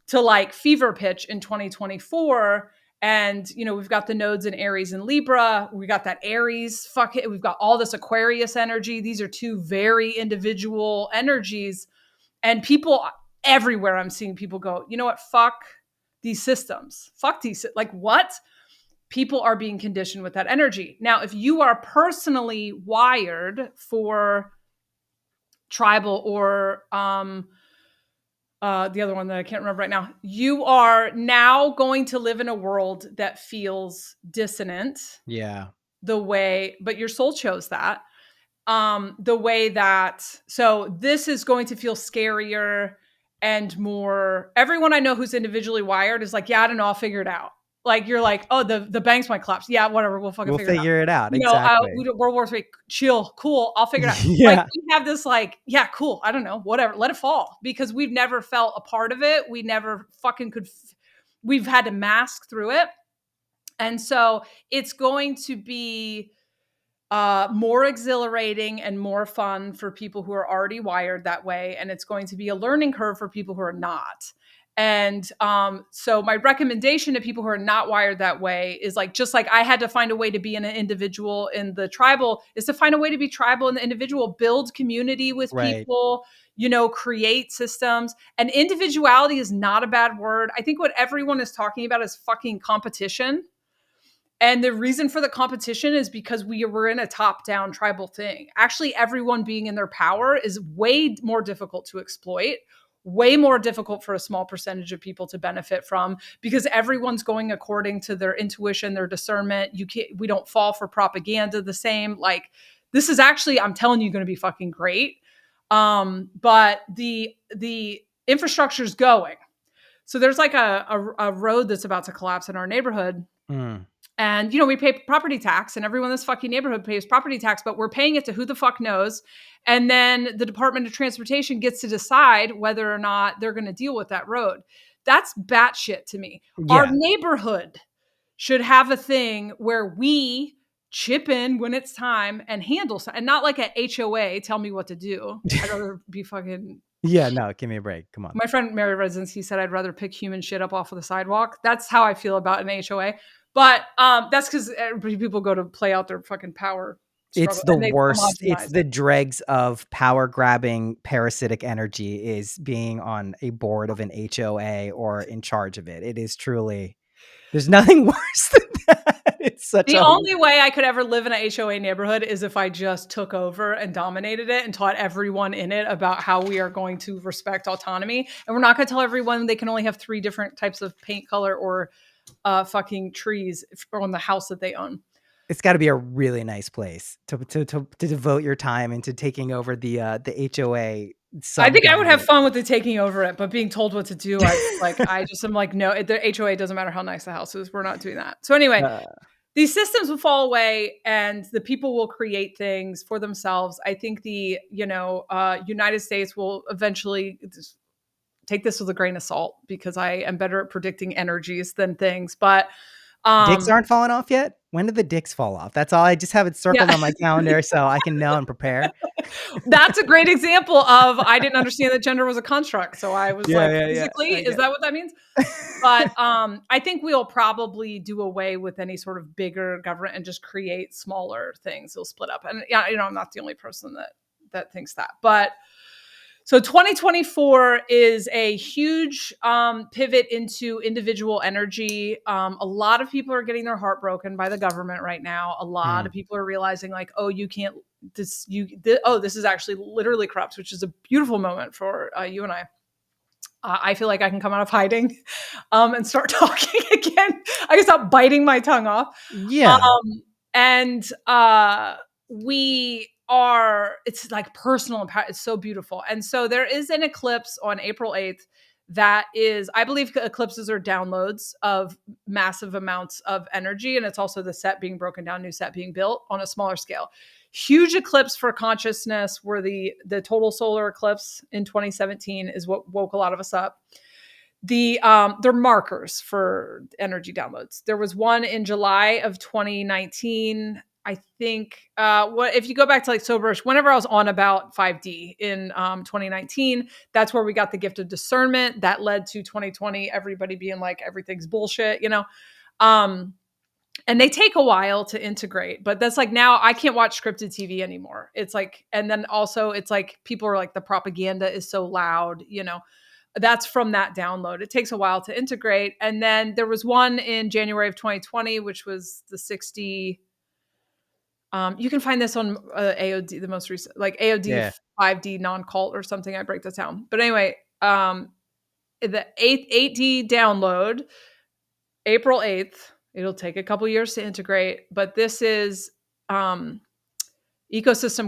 to like fever pitch in 2024. And, we've got the nodes in Aries and Libra. We got that Aries, fuck it. We've got all this Aquarius energy. These are two very individual energies. And people everywhere, I'm seeing people go, you know what? Fuck these systems. Fuck these. Like what? People are being conditioned with that energy. Now, if you are personally wired for tribal or, the other one that I can't remember right now, you are now going to live in a world that feels dissonant. Yeah. But your soul chose that. So this is going to feel scarier and more. Everyone I know who's individually wired is like, yeah, I don't know, I'll figure it out. Like you're like, oh, the banks might collapse. Yeah, whatever, we'll figure it out. Exactly. World War III, chill, cool, I'll figure it out. Yeah. Like we have this like, yeah, cool, I don't know, whatever, let it fall, because we've never felt a part of it. We never fucking could. We've had to mask through it, and so it's going to be more exhilarating and more fun for people who are already wired that way, and it's going to be a learning curve for people who are not. And so my recommendation to people who are not wired that way is like, just like I had to find a way to be an individual in the tribal, is to find a way to be tribal in the individual, build community with people, create systems. And individuality is not a bad word. I think what everyone is talking about is fucking competition. And the reason for the competition is because we were in a top-down tribal thing. Actually, everyone being in their power is way more difficult to exploit, way more difficult for a small percentage of people to benefit from, because everyone's going according to their intuition, their discernment. We don't fall for propaganda the same. Like this is actually, I'm telling you, going to be fucking great. But the infrastructure's going. So there's like a road that's about to collapse in our neighborhood. And, we pay property tax, and everyone in this fucking neighborhood pays property tax, but we're paying it to who the fuck knows. And then the Department of Transportation gets to decide whether or not they're going to deal with that road. That's batshit to me. Yeah. Our neighborhood should have a thing where we chip in when it's time and handle something, and not like a HOA, tell me what to do. I'd rather be fucking... Yeah, no, give me a break. Come on. My friend Mary Residency said I'd rather pick human shit up off of the sidewalk. That's how I feel about an HOA. But that's because people go to play out their fucking power struggle. It's the worst. It's the dregs of power grabbing parasitic energy is being on a board of an HOA or in charge of it. It is truly, there's nothing worse than that. It's such the only way I could ever live in an HOA neighborhood is if I just took over and dominated it and taught everyone in it about how we are going to respect autonomy. And we're not going to tell everyone they can only have 3 different types of paint color or fucking trees on the house that they own. It's got to be a really nice place to devote your time into taking over the HOA. I think I would have fun with the taking over it, but being told what to do, I just am like, no, the HOA doesn't matter how nice the house is. We're not doing that. So anyway, these systems will fall away and the people will create things for themselves. I think the, United States will eventually take this with a grain of salt because I am better at predicting energies than things, but dicks aren't falling off yet. When did the dicks fall off? That's all. I just have it circled on my calendar so I can know and prepare. That's a great example of I didn't understand that gender was a construct. So I was physically, is that what that means? But I think we'll probably do away with any sort of bigger government and just create smaller things. It'll split up. And I'm not the only person that thinks that. But so 2024 is a huge pivot into individual energy. A lot of people are getting their heart broken by the government right now. A lot of people are realizing like, oh, you can't, this is actually literally corrupt, which is a beautiful moment for you and I. I feel like I can come out of hiding and start talking again. I can stop biting my tongue off. Yeah. It's like personal and it's so beautiful. And so there is an eclipse on April 8th that is, I believe eclipses are downloads of massive amounts of energy. And it's also the set being broken down, new set being built on a smaller scale. Huge eclipse for consciousness where the total solar eclipse in 2017 is what woke a lot of us up. They're markers for energy downloads. There was one in July of 2019. I think if you go back to like Soberish, whenever I was on about 5D in 2019, that's where we got the gift of discernment that led to 2020, everybody being like, everything's bullshit, and they take a while to integrate, but that's like, now I can't watch scripted TV anymore. It's like, and then also it's like, people are like, the propaganda is so loud, that's from that download. It takes a while to integrate. And then there was one in January of 2020, which was the 60, you can find this on AOD, the most recent, like AOD 5D non-cult or something. I break this down. But anyway, the 8D download, April 8th, it'll take a couple years to integrate, but this is ecosystem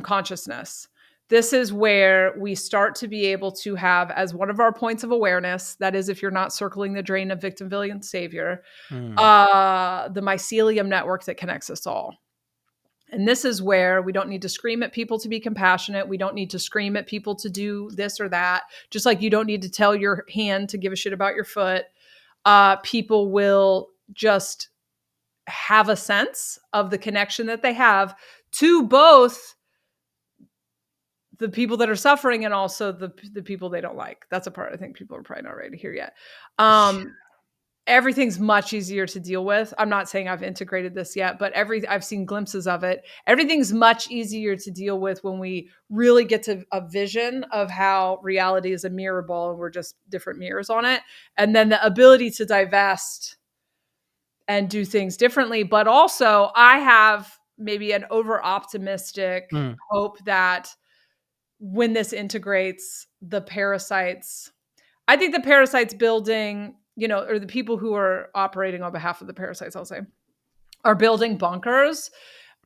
consciousness. This is where we start to be able to have as one of our points of awareness, that is if you're not circling the drain of victim, villain, savior, the mycelium network that connects us all. And this is where we don't need to scream at people to be compassionate. We don't need to scream at people to do this or that. Just like you don't need to tell your hand to give a shit about your foot. People will just have a sense of the connection that they have to both the people that are suffering and also the people they don't like. That's a part I think people are probably not ready to hear yet. Everything's much easier to deal with. I'm not saying I've integrated this yet, but I've seen glimpses of it. Everything's much easier to deal with when we really get to a vision of how reality is a mirror ball and we're just different mirrors on it. And then the ability to divest and do things differently. But also I have maybe an over-optimistic hope that when this integrates, the parasites, I think the parasites building, or the people who are operating on behalf of the parasites, I'll say, are building bunkers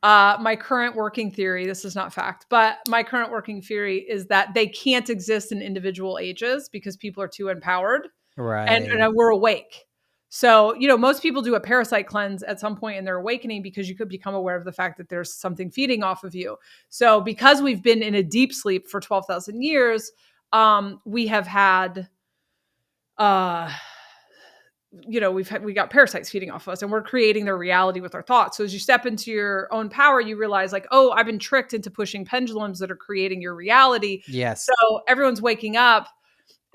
my current working theory, this is not fact, but my current working theory is that they can't exist in individual ages because people are too empowered and Right. we're awake. So, most people do a parasite cleanse at some point in their awakening because you could become aware of the fact that there's something feeding off of you. So because we've been in a deep sleep for 12,000 years, we have had, we got parasites feeding off us and we're creating their reality with our thoughts. So as you step into your own power, you realize like, oh, I've been tricked into pushing pendulums that are creating your reality. Yes. So everyone's waking up.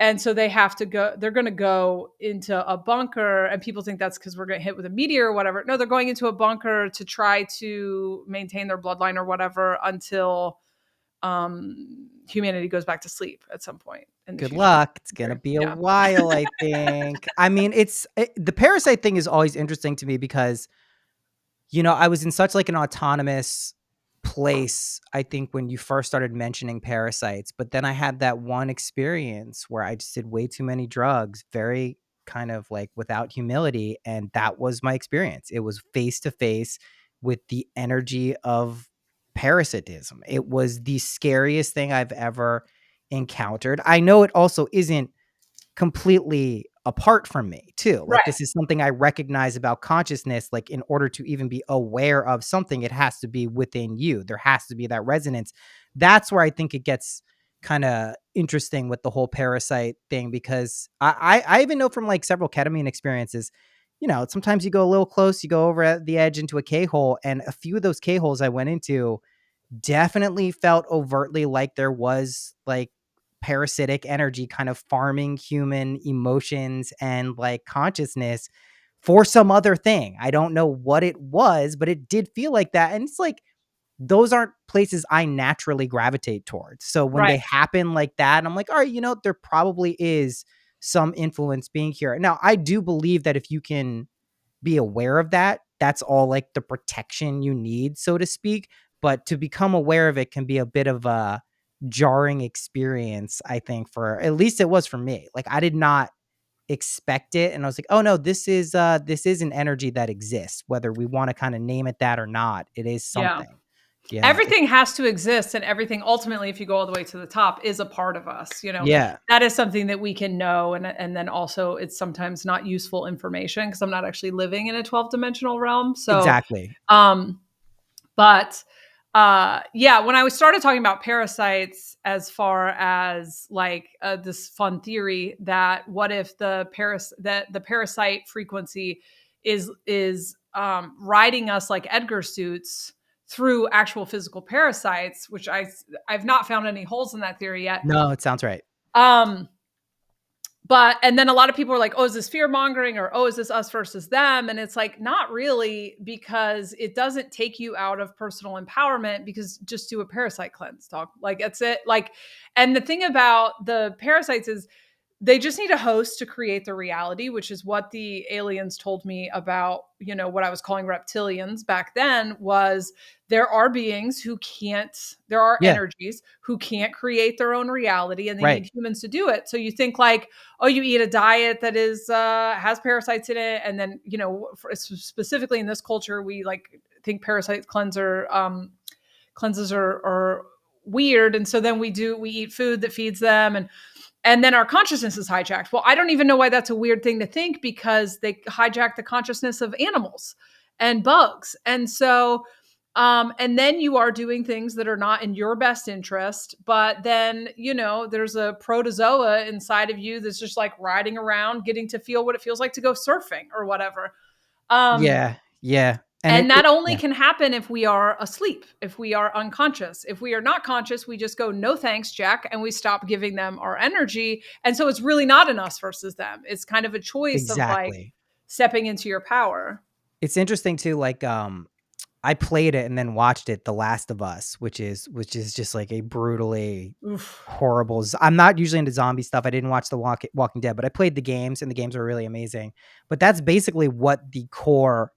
And so they're going to go into a bunker, and people think that's because we're getting hit with a meteor or whatever. No, they're going into a bunker to try to maintain their bloodline or whatever until humanity goes back to sleep at some point in the Good future. luck. It's going to be a while, I think. I mean, the parasite thing is always interesting to me because, I was in such like an autonomous place, I think, when you first started mentioning parasites. But then I had that one experience where I just did way too many drugs, very kind of like without humility. And that was my experience. It was face to face with the energy of parasitism. It was the scariest thing I've ever encountered. I know it also isn't completely apart from me too. Like, Right. this is something I recognize about consciousness. Like, in order to even be aware of something, it has to be within you. There has to be that resonance. That's where I think it gets kind of interesting with the whole parasite thing, because I even know from like several ketamine experiences, sometimes you go a little close, you go over at the edge into a K-hole, and a few of those K-holes I went into definitely felt overtly like there was like parasitic energy kind of farming human emotions and like consciousness for some other thing. I don't know what it was, but it did feel like that. And it's like, those aren't places I naturally gravitate towards. So when Right. they happen like that, I'm like, all right, there probably is some influence being here. Now, I do believe that if you can be aware of that, that's all like the protection you need, so to speak. But to become aware of it can be a bit of a jarring experience, I think, for at least it was for me. Like, I did not expect it. And I was like, oh no, this is an energy that exists, whether we want to kind of name it that or not. It is Yeah. something. Yeah. Everything has to exist, and everything ultimately, if you go all the way to the top, is a part of us. Yeah. That is something that we can know. And then also it's sometimes not useful information because I'm not actually living in a 12-dimensional realm. So, Exactly. but yeah, when I started talking about parasites, as far as like this fun theory that what if the parasite frequency is riding us like Edgar suits through actual physical parasites, which I've not found any holes in that theory yet. No, it sounds right. And then a lot of people are like, oh, is this fear mongering, or, oh, is this us versus them? And it's like, not really, because it doesn't take you out of personal empowerment, because just do a parasite cleanse, dog. Like, that's it. Like, and the thing about the parasites is they just need a host to create the reality, which is what the aliens told me about, what I was calling reptilians back then. Was there are beings who there are Yeah. energies who can't create their own reality, and they Right. need humans to do it. So you think like, oh, you eat a diet that has parasites in it. And then, specifically in this culture, we like think parasite cleanses are weird. And so then we eat food that feeds them, and then our consciousness is hijacked. Well, I don't even know why that's a weird thing to think, because they hijack the consciousness of animals and bugs. And so, and then you are doing things that are not in your best interest. But then, there's a protozoa inside of you that's just like riding around, getting to feel what it feels like to go surfing or whatever. Yeah. Yeah. And that only Yeah. can happen if we are asleep, if we are unconscious. If we are not conscious, we just go, no thanks, Jack, and we stop giving them our energy. And so it's really not an us versus them. It's kind of a choice of like Exactly. stepping into your power. It's interesting too, like, I played it and then watched it, The Last of Us, which is just like a brutally Oof. horrible. I'm not usually into zombie stuff. I didn't watch The Walking Dead, but I played the games, and the games are really amazing. But that's basically what the core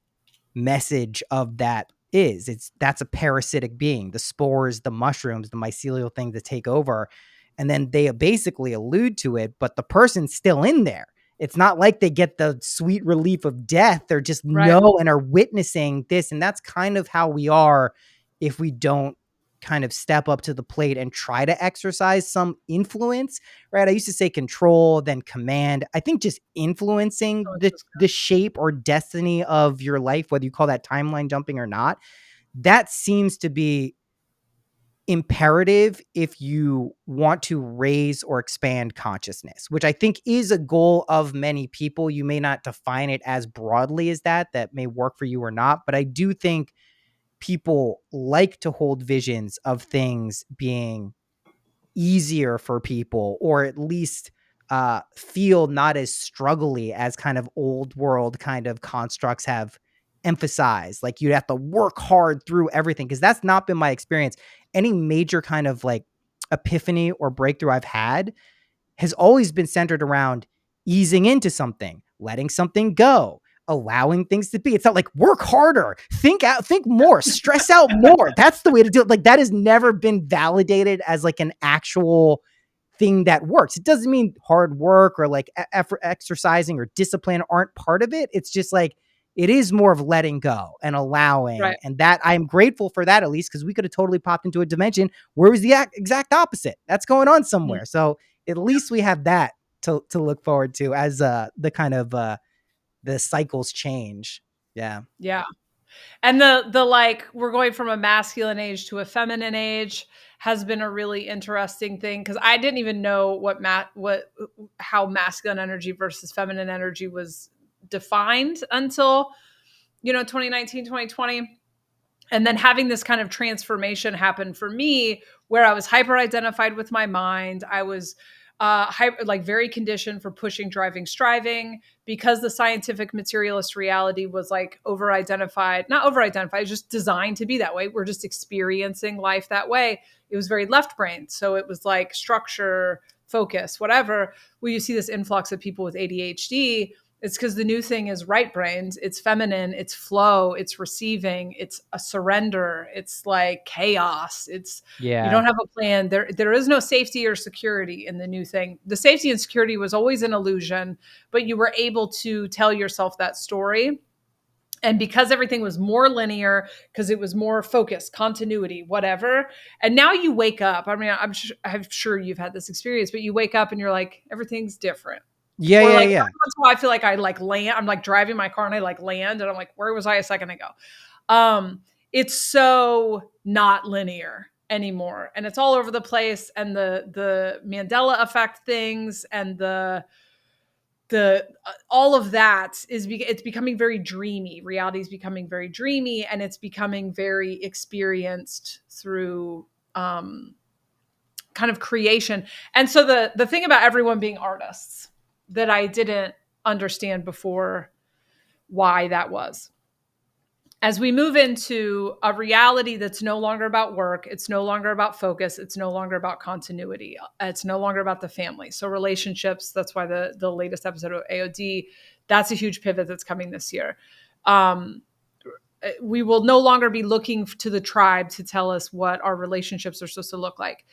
message of that is. That's a parasitic being, the spores, the mushrooms, the mycelial thing that take over. And then they basically allude to it, but the person's still in there. it's not like they get the sweet relief of death. They're just Right. know and are witnessing this. And that's kind of how we are if we don't kind of step up to the plate and try to exercise some influence, right? I used to say control, then command. I think just influencing Oh, the shape or destiny of your life, whether you call that timeline jumping or not, that seems to be imperative if you want to raise or expand consciousness, which I think is a goal of many people. You may not define it as broadly as that may work for you or not, but I do think people like to hold visions of things being easier for people, or at least feel not as struggly as kind of old world kind of constructs have emphasized. Like you'd have to work hard through everything, because that's not been my experience. Any major kind of like epiphany or breakthrough I've had has always been centered around easing into something, letting something go, allowing things to be. It's not like work harder, think more, stress out more. That's the way to do it. Like that has never been validated as like an actual thing that works. It doesn't mean hard work or like effort, exercising or discipline aren't part of it. It's just like, it is more of letting go and allowing. Right. And that I'm grateful for that, at least, because we could have totally popped into a dimension where it was the exact opposite. That's going on somewhere. So at least we have that to look forward to as the kind of the cycles change. Yeah. Yeah. And the like, we're going from a masculine age to a feminine age has been a really interesting thing, because I didn't even know how masculine energy versus feminine energy was defined until 2019, 2020. And then having this kind of transformation happen for me, where I was hyper identified with my mind. I was very conditioned for pushing, driving, striving, because the scientific materialist reality was like not over identified, it's just designed to be that way. We're just experiencing life that way. It was very left brain. So it was like structure, focus, whatever. Well, you see this influx of people with ADHD. It's because the new thing is right brains. It's feminine. It's flow. It's receiving. It's a surrender. It's like chaos. You don't have a plan. There is no safety or security in the new thing. The safety and security was always an illusion, but you were able to tell yourself that story. And because everything was more linear, because it was more focused, continuity, whatever. And now you wake up. I mean, I'm sure you've had this experience, but you wake up and you're like, everything's different. Yeah. Or Yeah. like Yeah. every once in a while, I feel like I like land. I'm like driving my car and I like land, and I'm like, where was I a second ago? It's so not linear anymore, and it's all over the place. And the Mandela effect things and the all of that it's becoming very dreamy. Reality is becoming very dreamy, and it's becoming very experienced through kind of creation. And so the thing about everyone being artists that I didn't understand before, why that was. As we move into a reality that's no longer about work, it's no longer about focus, it's no longer about continuity, it's no longer about the family. So relationships, that's why the latest episode of AOD, that's a huge pivot that's coming this year. We will no longer be looking to the tribe to tell us what our relationships are supposed to look like.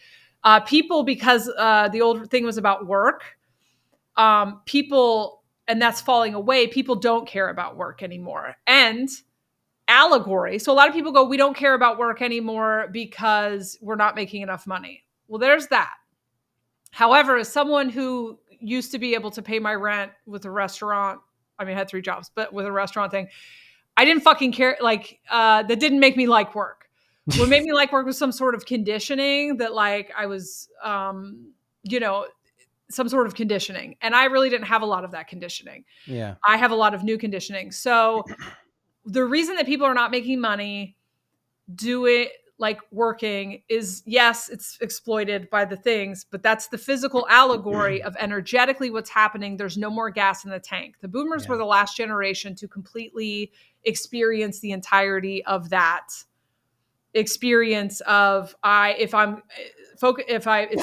People, because the old thing was about work, people, and that's falling away. People don't care about work anymore. And allegory. So a lot of people go, we don't care about work anymore because we're not making enough money. Well, there's that. However, as someone who used to be able to pay my rent with a restaurant, I mean, I had 3 jobs, but with a restaurant thing, I didn't fucking care. Like, that didn't make me like work. What made me like work was some sort of conditioning that like I was, some sort of conditioning. And I really didn't have a lot of that conditioning. Yeah. I have a lot of new conditioning. So the reason that people are not making money, do it like working, is yes, it's exploited by the things, but that's the physical allegory of energetically what's happening. There's no more gas in the tank. The boomers were the last generation to completely experience the entirety of that experience of it's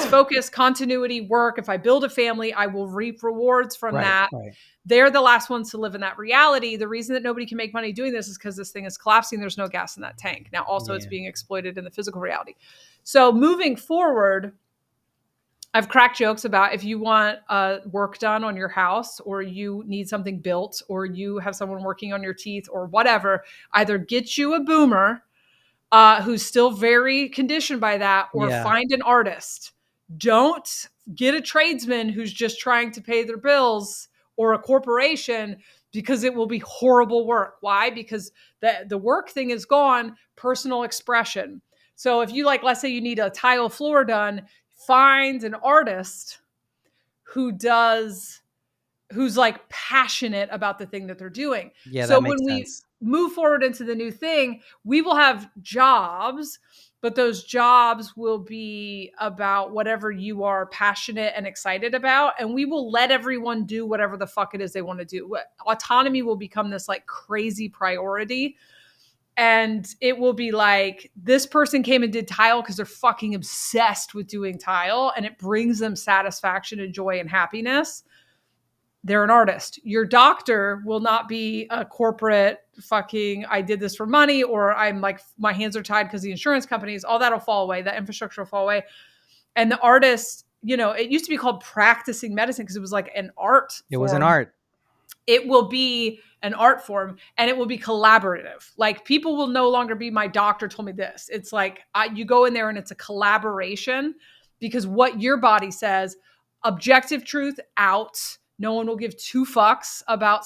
focus, continuity, work. If I build a family, I will reap rewards from that. Right. They're the last ones to live in that reality. The reason that nobody can make money doing this is because this thing is collapsing. There's no gas in that tank. Now, also it's being exploited in the physical reality. So moving forward, I've cracked jokes about if you want work done on your house, or you need something built, or you have someone working on your teeth or whatever, either get you a boomer who's still very conditioned by that, or Yeah. find an artist. Don't get a tradesman who's just trying to pay their bills, or a corporation, because it will be horrible work. Why? Because the work thing is gone, personal expression. So if you, like, let's say you need a tile floor done, find an artist who does, who's like passionate about the thing that they're doing. Yeah, So that when makes we sense. move forward into the new thing, we will have jobs, but those jobs will be about whatever you are passionate and excited about. And we will let everyone do whatever the fuck it is they want to do. Autonomy will become this like crazy priority. And it will be like, this person came and did tile because they're fucking obsessed with doing tile and it brings them satisfaction and joy and happiness. They're an artist. Your doctor will not be a corporate fucking, I did this for money, or I'm like, my hands are tied because the insurance companies, all that'll fall away. That infrastructure will fall away. And the artist, it used to be called practicing medicine because it was like an art It form. was an art. It will be an art form, and it will be collaborative. Like, people will no longer be, my doctor told me this. It's like, you go in there and it's a collaboration, because what your body says, objective truth out. No one will give two fucks about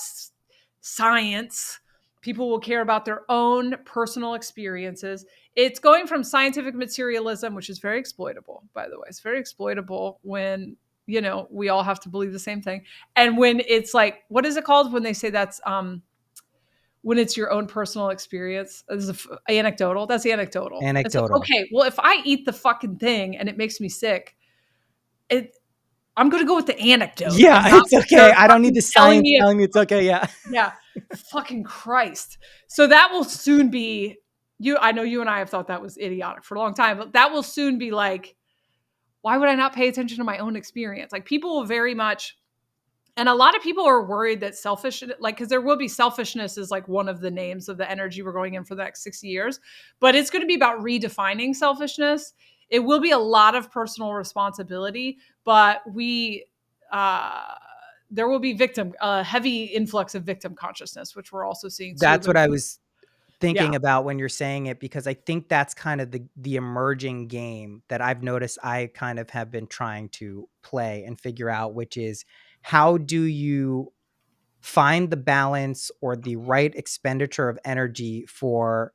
science. People will care about their own personal experiences. It's going from scientific materialism, which is very exploitable, by the way. It's very exploitable when we all have to believe the same thing. And when it's like, what is it called when they say that's when it's your own personal experience? This is anecdotal. That's anecdotal. It's like, Anecdotal. okay, well, if I eat the fucking thing and it makes me sick, I'm going to go with the anecdote. Yeah, it's okay. I don't need the science telling me it's okay. Yeah. Yeah. Fucking Christ. So that will soon be, I know you and I have thought that was idiotic for a long time, but that will soon be like, why would I not pay attention to my own experience? Like, people will very much, and a lot of people are worried that because there will be selfishness is like one of the names of the energy we're going in for the next 60 years, but it's going to be about redefining selfishness. It will be a lot of personal responsibility, but there will be a heavy influx of victim consciousness, which we're also seeing too. That's what I was thinking about when you're saying it, because I think that's kind of the emerging game that I've noticed I kind of have been trying to play and figure out, which is, how do you find the balance or the right expenditure of energy for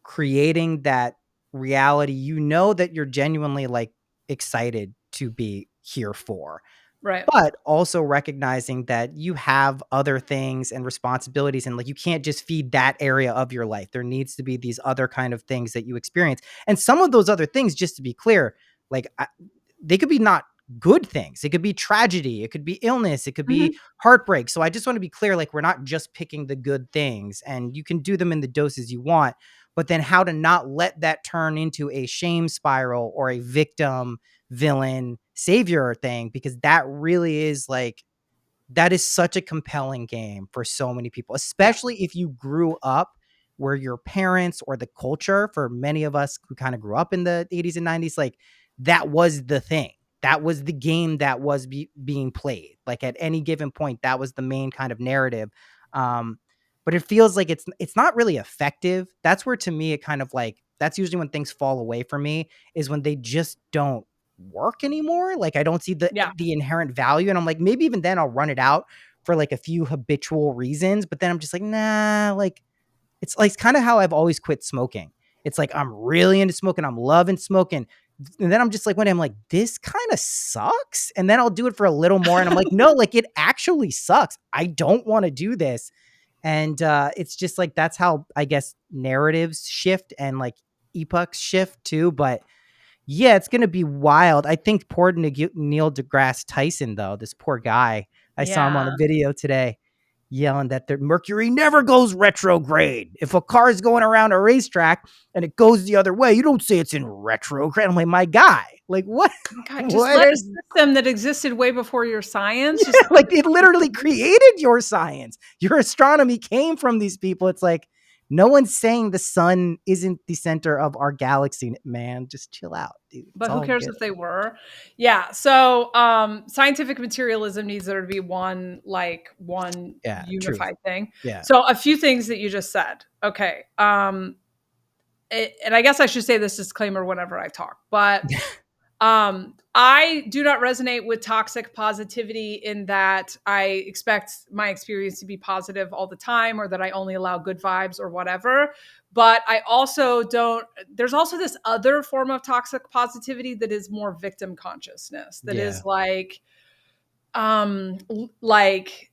creating that reality that you're genuinely like excited to be here for. Right. But also recognizing that you have other things and responsibilities, and like, you can't just feed that area of your life. There needs to be these other kind of things that you experience. And some of those other things, just to be clear, like, they could be not good things. It could be tragedy. It could be illness. It could be heartbreak. So I just want to be clear, like, we're not just picking the good things, and you can do them in the doses you want, but then how to not let that turn into a shame spiral or a victim, villain, savior thing, because that really is like, that is such a compelling game for so many people, especially if you grew up where your parents or the culture, for many of us who kind of grew up in the 80s and 90s, like, that was the thing. That was the game that was being played. Like, at any given point, that was the main kind of narrative. But it feels like it's not really effective. That's where, to me, it kind of like, that's usually when things fall away for me, is when they just don't work anymore. Like, I don't see the inherent value, and I'm like, maybe even then I'll run it out for like a few habitual reasons, but then I'm just like, nah. Like, it's like kind of how I've always quit smoking. It's like, I'm really into smoking, I'm loving smoking, and then I'm just like, when I'm like, this kind of sucks, and then I'll do it for a little more, and I'm like, no, like, it actually sucks, I don't want to do this. And it's just like, that's how, I guess, narratives shift and like epochs shift too. But yeah, it's going to be wild. I think poor Neil deGrasse Tyson, though, this poor guy, I saw him on a video today yelling that the Mercury never goes retrograde. If a car is going around a racetrack and it goes the other way, you don't say it's in retrograde. I'm like, my guy, like, what? God, just let a system that existed way before your science. Yeah, like, it literally created your science. Your astronomy came from these people. It's like, No one's saying the sun isn't the center of our galaxy, man. Just chill out, dude. It's But who all cares good. if they were? Yeah. So scientific materialism needs there to be one Yeah, truth. unified thing. Yeah. So a few things that you just said. Okay. And I guess I should say this disclaimer whenever I talk, but I do not resonate with toxic positivity in that I expect my experience to be positive all the time, or that I only allow good vibes or whatever. But I also don't, there's also this other form of toxic positivity that is more victim consciousness, that Yeah. is um, like,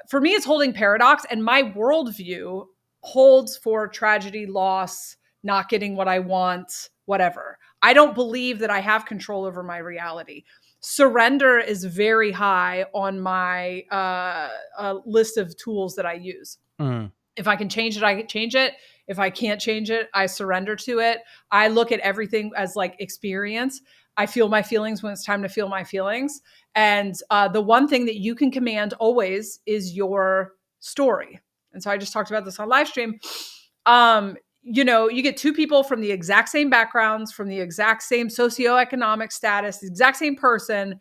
for me, it's holding paradox, and my worldview holds for tragedy, loss, not getting what I want, whatever. I don't believe that I have control over my reality. Surrender is very high on my list of tools that I use. Mm. If I can change it, I can change it. If I can't change it, I surrender to it. I look at everything as like experience. I feel my feelings when it's time to feel my feelings. And the one thing that you can command always is your story. And so I just talked about this on live stream. You get two people from the exact same backgrounds, from the exact same socioeconomic status, the exact same person,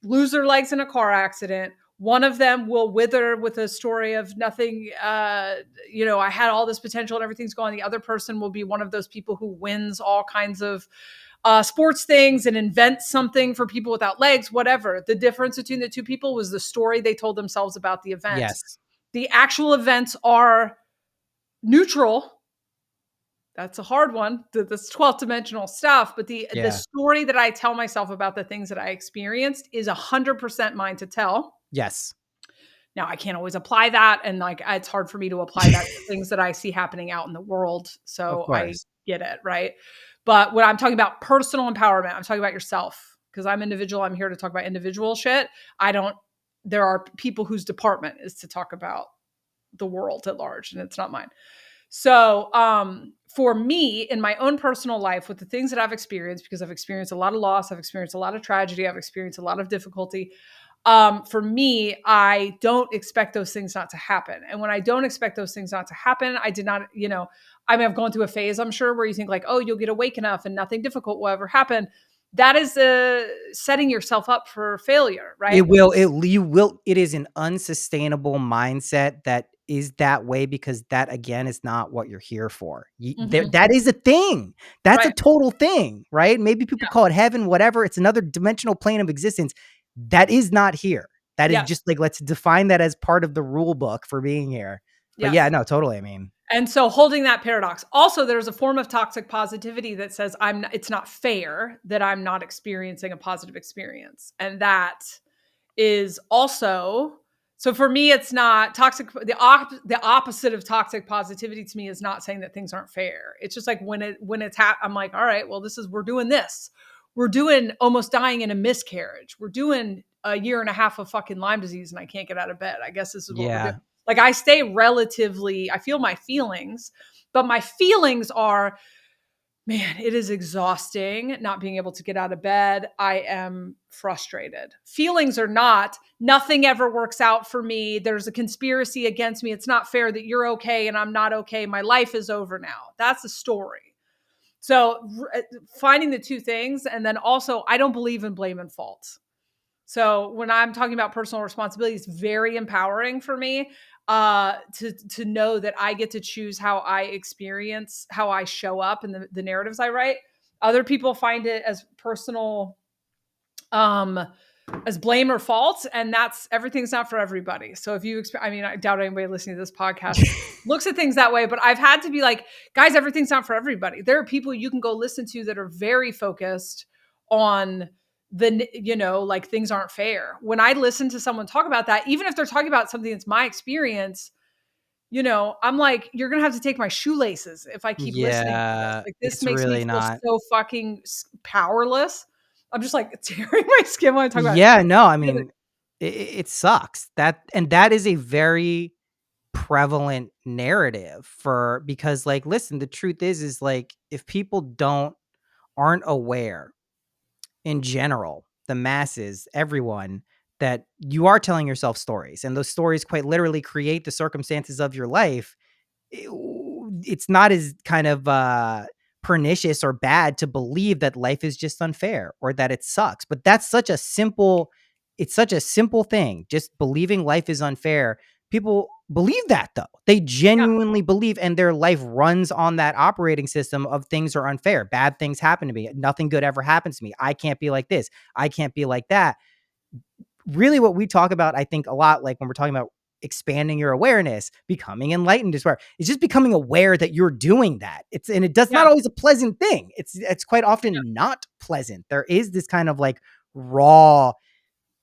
lose their legs in a car accident. One of them will wither with a story of nothing. I had all this potential and everything's gone. The other person will be one of those people who wins all kinds of sports things and invents something for people without legs, whatever. The difference between the two people was the story they told themselves about the event. Yes. The actual events are neutral. That's a hard one. This 12th dimensional stuff. But the story that I tell myself about the things that I experienced is 100% mine to tell. Yes. Now I can't always apply that. And like, it's hard for me to apply that to things that I see happening out in the world. So I get it. Right. But when I'm talking about personal empowerment, I'm talking about yourself, because I'm individual. I'm here to talk about individual shit. There are people whose department is to talk about the world at large, and it's not mine. So for me, in my own personal life, with the things that I've experienced, because I've experienced a lot of loss, I've experienced a lot of tragedy, I've experienced a lot of difficulty. For me, I don't expect those things not to happen. And when I don't expect those things not to happen, I did not, I mean, I've gone through a phase, I'm sure, where you think like, oh, you'll get awake enough and nothing difficult will ever happen. That is setting yourself up for failure, right? It is an unsustainable mindset that is that way, because that, again, is not what you're here for. That is a thing. That's a total thing, right? Maybe people call it heaven, whatever. It's another dimensional plane of existence. That is not here. That is just like, let's define that as part of the rule book for being here. But yeah, no, totally. I mean, and so holding that paradox. Also, there's a form of toxic positivity that says it's not fair that I'm not experiencing a positive experience. And that is also, so for me, it's not toxic. The opposite of toxic positivity to me is not saying that things aren't fair. It's just like when it's I'm like, all right, well, we're doing this. We're doing almost dying in a miscarriage. We're doing a year and a half of fucking Lyme disease and I can't get out of bed. I guess this is what we're doing. Like I feel my feelings, but my feelings are, man, it is exhausting not being able to get out of bed. I am frustrated. Feelings are not, nothing ever works out for me. There's a conspiracy against me. It's not fair that you're okay and I'm not okay. My life is over now. That's the story. So finding the two things. And then also, I don't believe in blame and fault. So when I'm talking about personal responsibility, it's very empowering for me to know that I get to choose how I experience, how I show up in the narratives I write. Other people find it as personal, as blame or fault, and everything's not for everybody. So if you, I doubt anybody listening to this podcast looks at things that way, but I've had to be like, guys, everything's not for everybody. There are people you can go listen to that are very focused on like things aren't fair. When I listen to someone talk about that, even if they're talking about something that's my experience, I'm like, you're going to have to take my shoelaces if I keep listening to this. Like, this makes really me feel so fucking powerless. I'm just like tearing my skin when I talk about it. Yeah, no, I mean, it sucks. That is a very prevalent narrative because like, listen, the truth is like, if people aren't aware in general, the masses, everyone, that you are telling yourself stories, and those stories quite literally create the circumstances of your life, it's not as kind of pernicious or bad to believe that life is just unfair or that it sucks. But that's such a simple, it's such a simple thing. Just believing life is unfair. People believe that though. They genuinely believe, and their life runs on that operating system of things are unfair. Bad things happen to me. Nothing good ever happens to me. I can't be like this. I can't be like that. Really what we talk about, I think a lot, like when we're talking about expanding your awareness, becoming enlightened as well, it's just becoming aware that you're doing that. And it does not always a pleasant thing. It's quite often not pleasant. There is this kind of like raw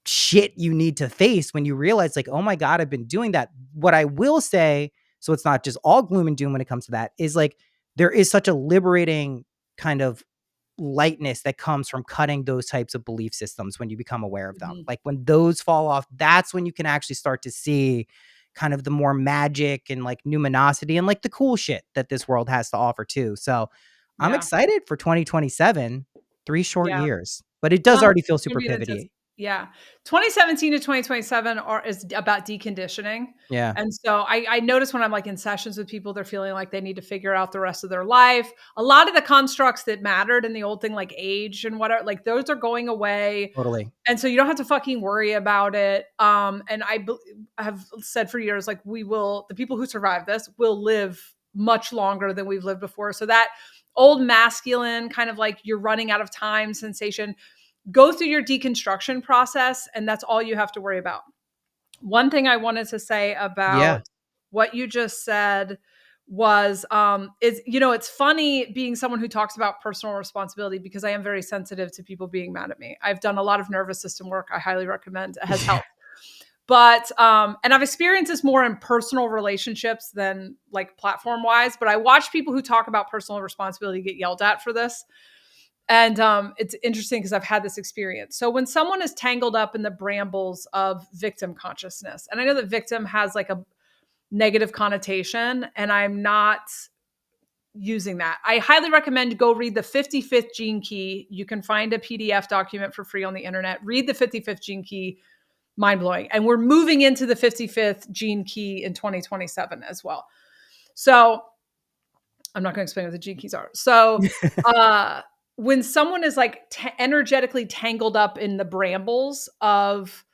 shit you need to face when you realize like, oh my God, I've been doing that. What I will say, so it's not just all gloom and doom when it comes to that, is like, there is such a liberating kind of lightness that comes from cutting those types of belief systems when you become aware of them. Like when those fall off, that's when you can actually start to see kind of the more magic and like numinosity and like the cool shit that this world has to offer too. So I'm excited for 2027, 3 short years, but it does already feel super pivoty. 2017 to 2027 is about deconditioning. Yeah. And so I notice when I'm like in sessions with people, they're feeling like they need to figure out the rest of their life. A lot of the constructs that mattered in the old thing, like age and whatever, like those are going away. Totally. And so you don't have to fucking worry about it. And I have said for years, like the people who survive this will live much longer than we've lived before. So that old masculine kind of like you're running out of time sensation, go through your deconstruction process, and that's all you have to worry about. One thing I wanted to say about what you just said was, it's funny being someone who talks about personal responsibility because I am very sensitive to people being mad at me. I've done a lot of nervous system work. I highly recommend. It has helped. But, and I've experienced this more in personal relationships than like platform wise, but I watch people who talk about personal responsibility get yelled at for this. And it's interesting because I've had this experience. So when someone is tangled up in the brambles of victim consciousness, and I know that victim has like a negative connotation, and I'm not using that. I highly recommend go read the 55th Gene Key. You can find a PDF document for free on the internet. Read the 55th Gene Key. Mind blowing. And we're moving into the 55th Gene Key in 2027 as well. So I'm not going to explain what the Gene Keys are. So, when someone is like energetically tangled up in the brambles of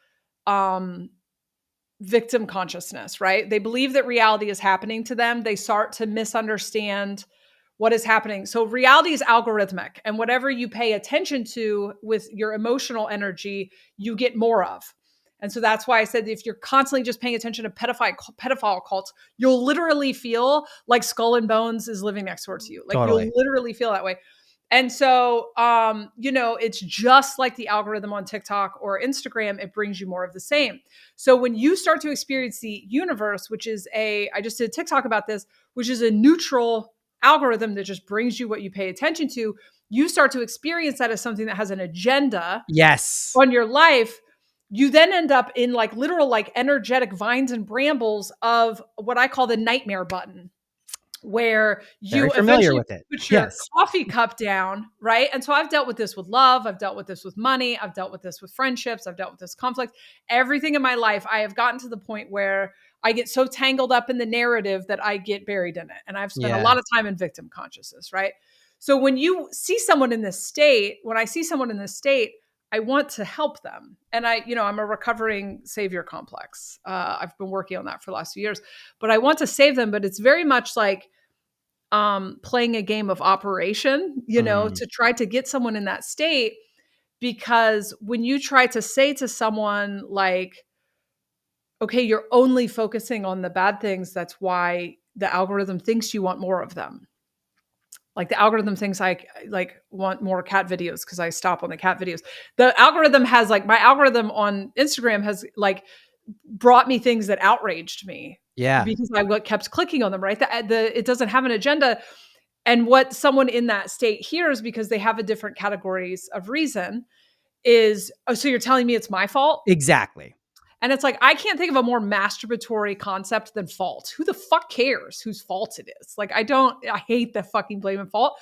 victim consciousness, right? They believe that reality is happening to them. They start to misunderstand what is happening. So reality is algorithmic, and whatever you pay attention to with your emotional energy, you get more of. And so that's why I said if you're constantly just paying attention to pedophile cults, you'll literally feel like Skull and Bones is living next door to you. Like You'll literally feel that way. And so, it's just like the algorithm on TikTok or Instagram. It brings you more of the same. So when you start to experience the universe, which is I just did a TikTok about this, which is a neutral algorithm that just brings you what you pay attention to, you start to experience that as something that has an agenda on your life. You then end up in like literal, like energetic vines and brambles of what I call the nightmare button, where you eventually put your coffee cup down, right? And so I've dealt with this with love. I've dealt with this with money. I've dealt with this with friendships. I've dealt with this conflict. Everything in my life, I have gotten to the point where I get so tangled up in the narrative that I get buried in it. And I've spent a lot of time in victim consciousness, right? So when you see someone in this state, I want to help them. And I'm a recovering savior complex. I've been working on that for the last few years, but I want to save them. But it's very much like playing a game of operation, to try to get someone in that state. Because when you try to say to someone like, okay, you're only focusing on the bad things, that's why the algorithm thinks you want more of them. Like the algorithm thinks I like want more cat videos because I stop on the cat videos. The algorithm has like, my algorithm on Instagram has like brought me things that outraged me. Yeah. Because I kept clicking on them, right? It doesn't have an agenda. And what someone in that state hears, because they have a different categories of reason, is, oh, so you're telling me it's my fault? Exactly. And it's like, I can't think of a more masturbatory concept than fault. Who the fuck cares whose fault it is? Like, I hate the fucking blame and fault,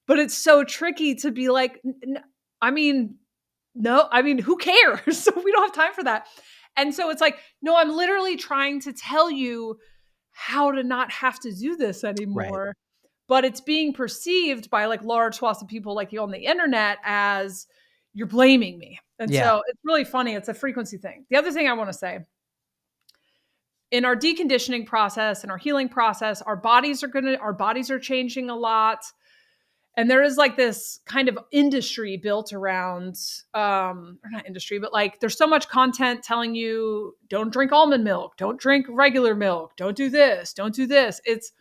but it's so tricky to be like, who cares? So we don't have time for that. And so it's like, no, I'm literally trying to tell you how to not have to do this anymore. Right. But it's being perceived by like large swaths of people like you on the internet as you're blaming me. And Yeah. so it's really funny. It's a frequency thing. The other thing I want to say, in our deconditioning process and our healing process, our bodies are changing a lot. And there is like this kind of industry built around, or not industry, but like there's so much content telling you don't drink almond milk, don't drink regular milk, don't do this, don't do this. It's,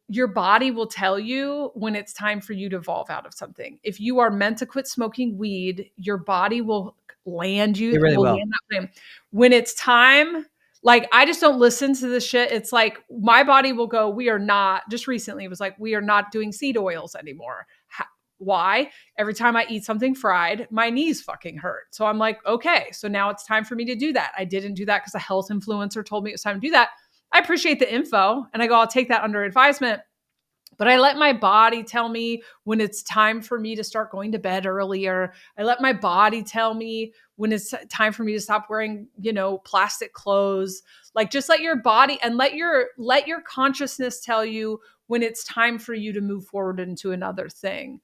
your body will tell you when it's time for you to evolve out of something. If you are meant to quit smoking weed, your body will land you, It really will. land that plan. When it's time, like I just don't listen to this shit. It's like my body will go, we are not, just recently it was like, we are not doing seed oils anymore. Why? Every time I eat something fried, my knees fucking hurt. So I'm like, okay, so now it's time for me to do that. I didn't do that because a health influencer told me it was time to do that. I appreciate the info and I go, I'll take that under advisement. But I let my body tell me when it's time for me to start going to bed earlier. I let my body tell me when it's time for me to stop wearing, plastic clothes. Like just let your body and let your consciousness tell you when it's time for you to move forward into another thing.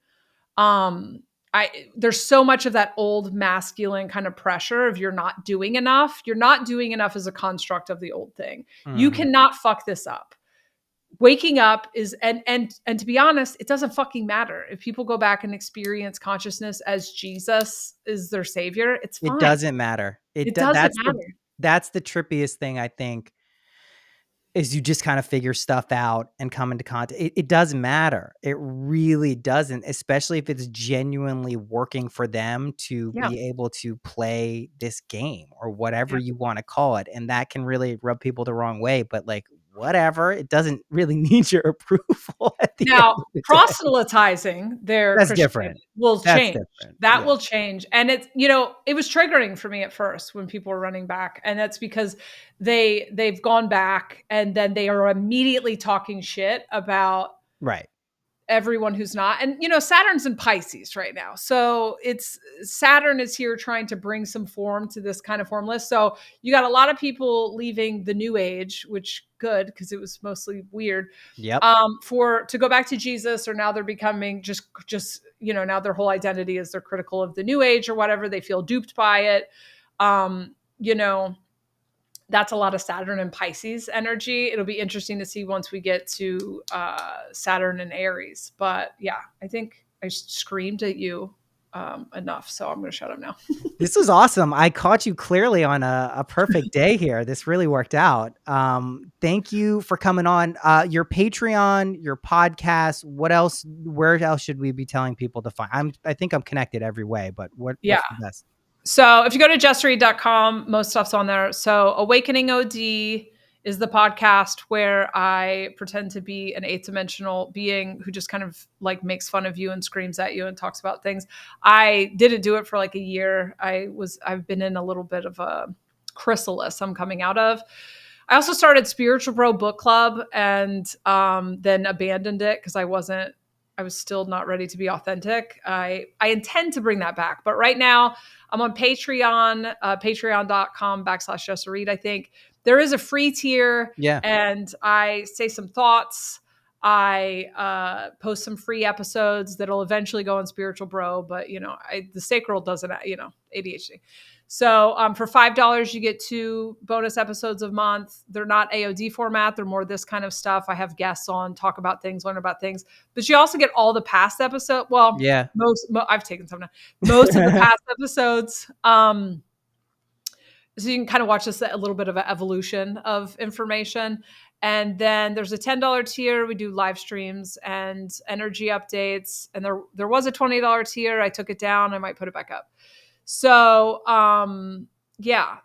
There's so much of that old masculine kind of pressure of you're not doing enough. You're not doing enough as a construct of the old thing. You cannot fuck this up. Waking up is, and to be honest, it doesn't fucking matter. If people go back and experience consciousness as Jesus is their savior, it's fine. It doesn't matter. It doesn't matter. That's the trippiest thing, I think, is you just kind of figure stuff out and come into contact. It doesn't matter. It really doesn't, especially if it's genuinely working for them to be able to play this game or whatever you want to call it. And that can really rub people the wrong way, but like, whatever, it doesn't really need your approval at the end of the proselytizing their That's Christianity different. will That's change. different. That will change. And it's, it was triggering for me at first when people were running back. And that's because they've gone back and then they are immediately talking shit about everyone who's not. And, Saturn's in Pisces right now. So Saturn is here trying to bring some form to this kind of formless. So you got a lot of people leaving the new age, which good, because it was mostly weird. Yep. To go back to Jesus, or now they're becoming just, now their whole identity is they're critical of the new age or whatever. They feel duped by it. That's a lot of Saturn and Pisces energy. It'll be interesting to see once we get to Saturn and Aries. But yeah, I think I screamed at you enough. So I'm going to shut up now. This was awesome. I caught you clearly on a perfect day here. This really worked out. Thank you for coming on. Your Patreon, your podcast, what else, where else should we be telling people to find? I think I'm connected every way, but what's the best? So if you go to jessareed.com, most stuff's on there. So Awakening OD is the podcast where I pretend to be an 8th dimensional being who just kind of like makes fun of you and screams at you and talks about things. I didn't do it for like a year. I've been in a little bit of a chrysalis I'm coming out of. I also started Spiritual Bro Book Club and then abandoned it because I was still not ready to be authentic. I intend to bring that back. But right now I'm on Patreon, patreon.com/Jessa Reed, I think. There is a free tier. Yeah. And I say some thoughts. I post some free episodes that'll eventually go on Spiritual Bro. But, the Sacral doesn't, ADHD. So for $5, you get 2 bonus episodes a month. They're not AOD format. They're more this kind of stuff. I have guests on, talk about things, learn about things. But you also get all the past episodes. Well, I've taken some now. Most of the past episodes. So you can kind of watch this a little bit of an evolution of information. And then there's a $10 tier. We do live streams and energy updates. And there was a $20 tier. I took it down. I might put it back up. So,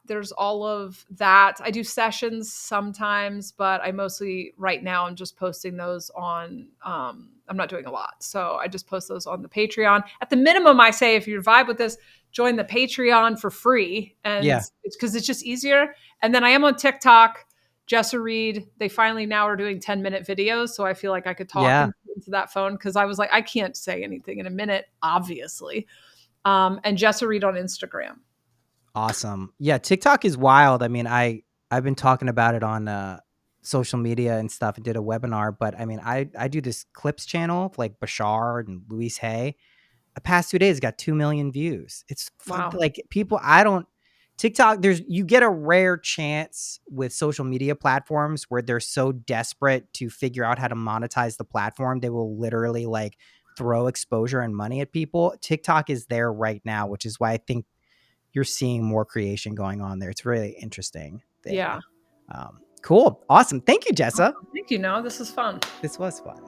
there's all of that. I do sessions sometimes, but I mostly right now I'm just posting those on, I'm not doing a lot. So I just post those on the Patreon. At the minimum, I say, if you vibe with this, join the Patreon for free. And it's because it's just easier. And then I am on TikTok, Jessa Reed. They finally now are doing 10-minute videos. So I feel like I could talk into that phone because I was like, I can't say anything in a minute, obviously. And Jessa Reed on Instagram. Awesome. Yeah. TikTok is wild. I mean, I've been talking about it on social media and stuff and did a webinar. But I mean, I do this clips channel like Bashar and Louise Hay. The past 2 days got 2 million views. It's Wow. like people, TikTok, you get a rare chance with social media platforms where they're so desperate to figure out how to monetize the platform. They will literally like throw exposure and money at people. TikTok is there right now, which is why I think you're seeing more creation going on there. It's a really interesting thing. Yeah. Cool. Awesome. Thank you, Jessa. Thank you, Noah. This is fun. This was fun.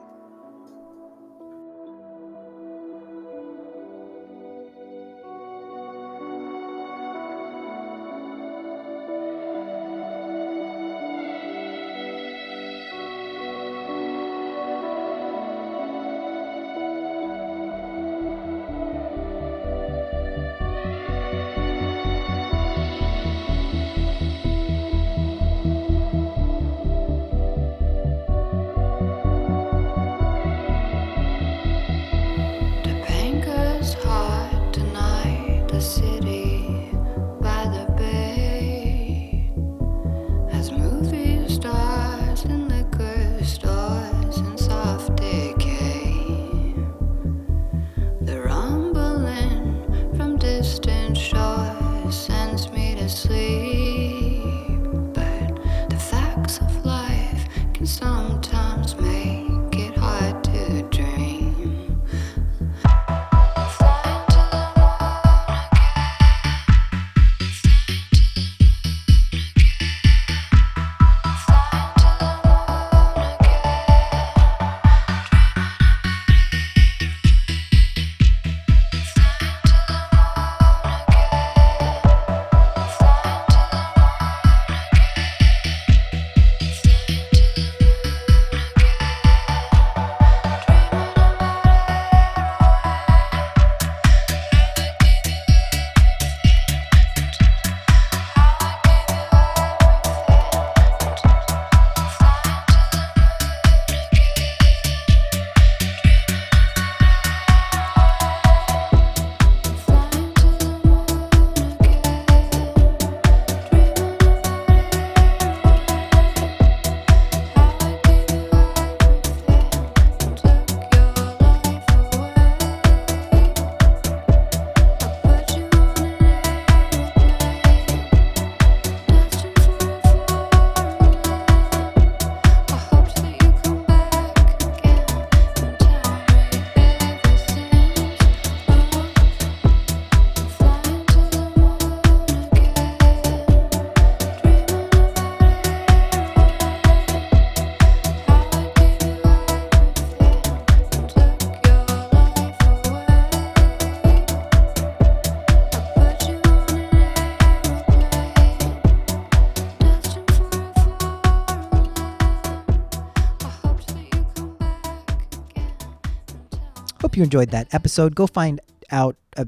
Hope you enjoyed that episode. Go find out is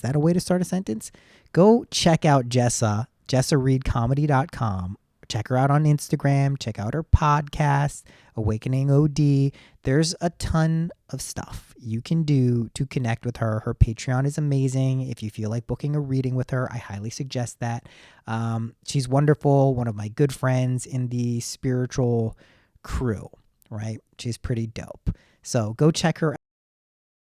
that a way to start a sentence? Go check out JessaReedComedy.com. Check her out on Instagram. Check out her podcast, Awakening OD. There's a ton of stuff you can do to connect with her. Her Patreon is amazing. If you feel like booking a reading with her, I highly suggest that. She's wonderful. One of my good friends in the spiritual crew, right? She's pretty dope. So go check her